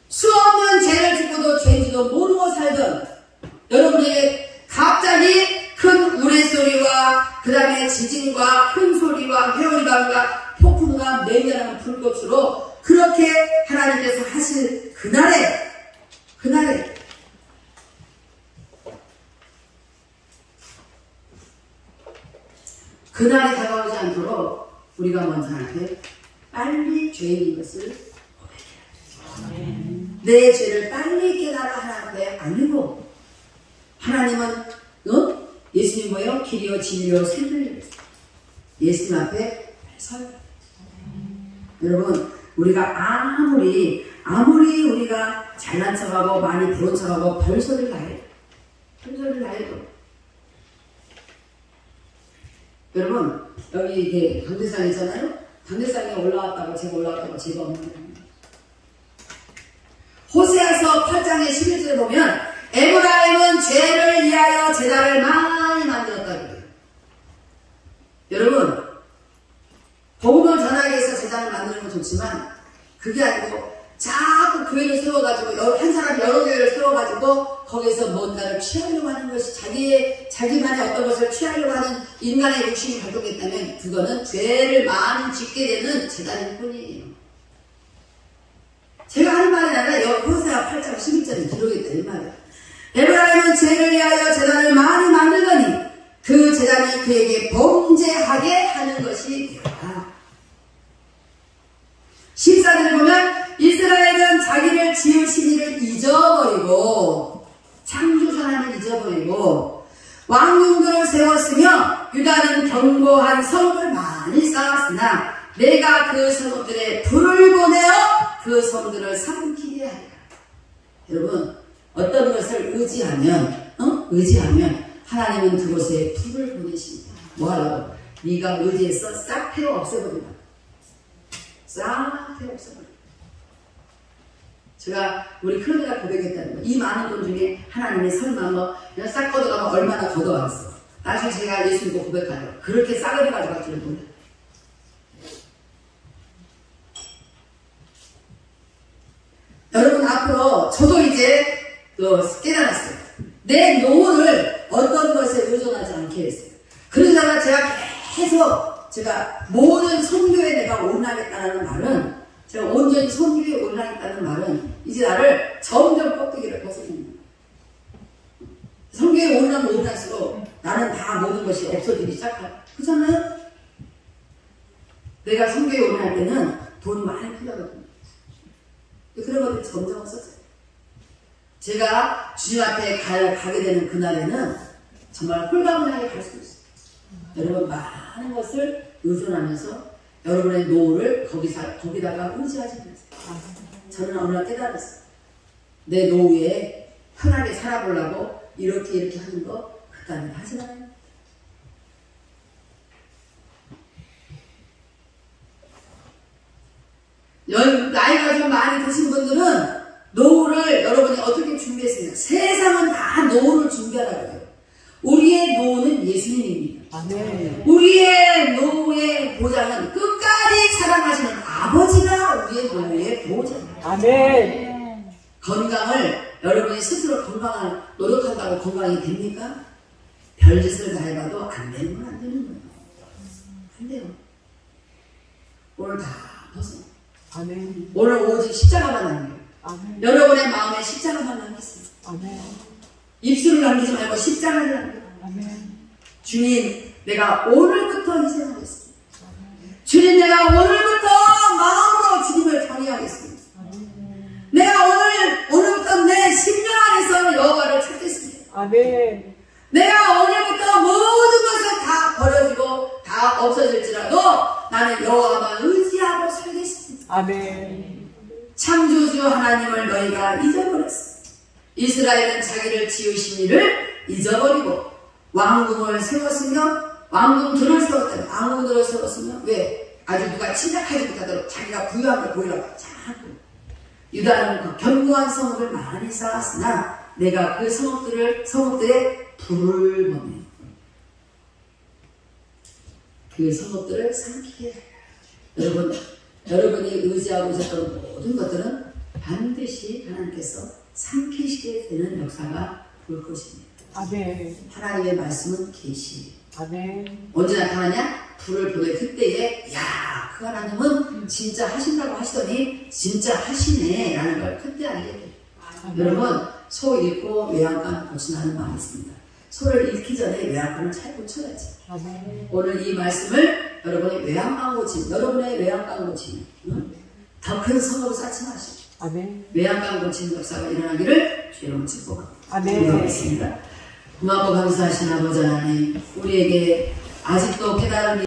수없는 죄를 짓고도 죄인지도 모르고 살던 여러분에게 갑자기 큰 우레소리와 그 다음에 지진과 큰 소리와 회오리방과 폭풍과 맹렬한 불꽃으로 그렇게 하나님께서 하실 그날에 그날이 다가오지 않도록 우리가 먼저 하나님께 빨리 죄인인 것을 고백해야 돼요. 내 죄를 빨리 깨달아 하나님께 아니고 하나님은 예수님 뭐예요? 길이요 진리요 생명이요. 예수님 앞에 서요. 여러분 우리가 아무리 우리가 잘난 척하고 많이 배운 척하고 별소리를 다 해도 여러분 여기 이게 강대상이 있잖아요. 강대상에 올라왔다고 제가 없는 호세아서 8장의 11절에 보면 에브라임은 죄를 위하여 제단을 많이 만들었다고 그래요. 여러분 복음을 전하기 위해서 제단을 만드는 건 좋지만 그게 아니고 자꾸 교회를 세워가지고 한 사람 여러 교회를 세워가지고 거기서 뭔가를 취하려고 하는 것이 자기만의 어떤 것을 취하려고 하는 인간의 욕심이 발동했다면 그거는 죄를 많이 짓게 되는 제단일 뿐이에요. 제가 하는 말이 아니라 호세아 8장 11절에 기록했다 이 말이에요. 에브라임은 죄를 위하여 제단을 많이 만들더니 그 제단이 그에게 범죄하게 하는 것이 되었다. 14절을 보면 이스라엘은 자기를 지으신 이를 잊어버리고 창조주 하나님을 잊어버리고 왕궁들을 세웠으며 유다는 견고한 성을 많이 쌓았으나 내가 그 성들에 불을 보내어 그 성들을 삼키게 하리라. 여러분 어떤 것을 의지하면 하나님은 그곳에 불을 보내십니다. 뭐하라고? 네가 의지해서 싹 태워 없애버린다. 싹 태워 없애버린다. 제가 우리 클로드가 고백했다는 거예요. 이 많은 돈 중에 하나님의 설마 그냥 싹 걷어가면 얼마나 걷어왔어. 나중에 제가 예수 믿고 고백하죠. 그렇게 싸그리 가져갈 줄은 몰라. 여러분 앞으로 저도 이제 깨달았어요. 내 노후를 어떤 것에 의존하지 않게 했어요. 그러다가 제가 모든 선교에 내가 올라가겠다는 말은 제가 온전히 선교에 올라가겠다는 말은 이제 나를 점점 껍데기를 벗어내는 거예요. 선교에 올라가면 올라갈수록 나는 다 모든 것이 없어지기 시작하고 그렇잖아요? 내가 선교에 올라갈 때는 돈 많이 필요하거든요. 그런 것들이 점점 없어져요. 제가 주님 앞에 가게 되는 그날에는 정말 홀가분하게 갈 수 있어요. 여러분 많은 것을 의존하면서 여러분의 노후를 거기다가 의지하지 마세요. 저는 어느 날 깨달았어요. 내 노후에 편하게 살아보려고 이렇게 하는 거 그딴 일 하지 말아요. 나이가 좀 많이 드신 분들은 노후를 여러분이 어떻게 준비했습니까? 세상은 다 노후를 준비하라고 해요. 우리의 노후는 예수님입니다. 아멘. 우리의 노후의 보장은 끝까지 사랑하시는 아버지가 우리의 노후의 보장입니다. 아멘. 건강을 여러분이 스스로 건강을 노력한다고 건강이 됩니까? 별짓을 다 해봐도 안 되는 건 안 되는 거예요. 안 돼요. 오늘 다 벗어. 아멘. 오늘 오직 십자가만 남겨요. 아멘. 여러분의 마음에 십자가만 남겼어요. 아멘. 입술을 남기지 말고 십자가를 남겨요. 아멘. 주님, 내가 오늘부터 희생하겠습니다. 주님, 내가 오늘부터 마음으로 주님을 경외하겠습니다. 내가 오늘부터 내 심령 안에서 여호와를 찾겠습니다. 아멘. 내가 오늘부터 모든 것을 다 버려지고 다 없어질지라도 나는 여호와만 의지하고 살겠습니다. 아멘. 창조주 하나님을 너희가 잊어버렸어. 이스라엘은 자기를 지으신 이를 잊어버리고 왕궁을 세웠으며 왕궁들을 세웠다. 왕궁들을 세웠으며 왜? 아주 누가 침략하지 못하도록 자기가 부유한 걸 보이라고 자꾸. 유다는 그 견고한 성읍을 많이 쌓았으나 내가 그 성읍들에 불을 보내 그 성읍들을 삼키게 하라. 여러분이 의지하고 있었던 모든 것들은 반드시 하나님께서 삼키시게 되는 역사가 올 것입니다. 아멘. 하나님의 말씀은 계시. 아멘. 언제 나타나냐? 불을 보내 그때에 야, 그 하나님은 진짜 하신다고 하시더니 진짜 하시네 라는 걸 그때 알게 돼요. 여러분 소 잃고 외양간 고치라는 말이 있습니다. 소를 잃기 전에 외양간을 잘 고쳐야지. 아멘. 오늘 이 말씀을 여러분의 외양간 고침, 여러분의 외양간 고침, 더 큰 성으로 쌓지 마시고 아멘. 외양간 고침 역사가 일어나기를 주님을 축복합니다. 아멘. 기도하겠습니다. 고맙고 감사하신 아버지 하나님, 우리에게 아직도 깨달음이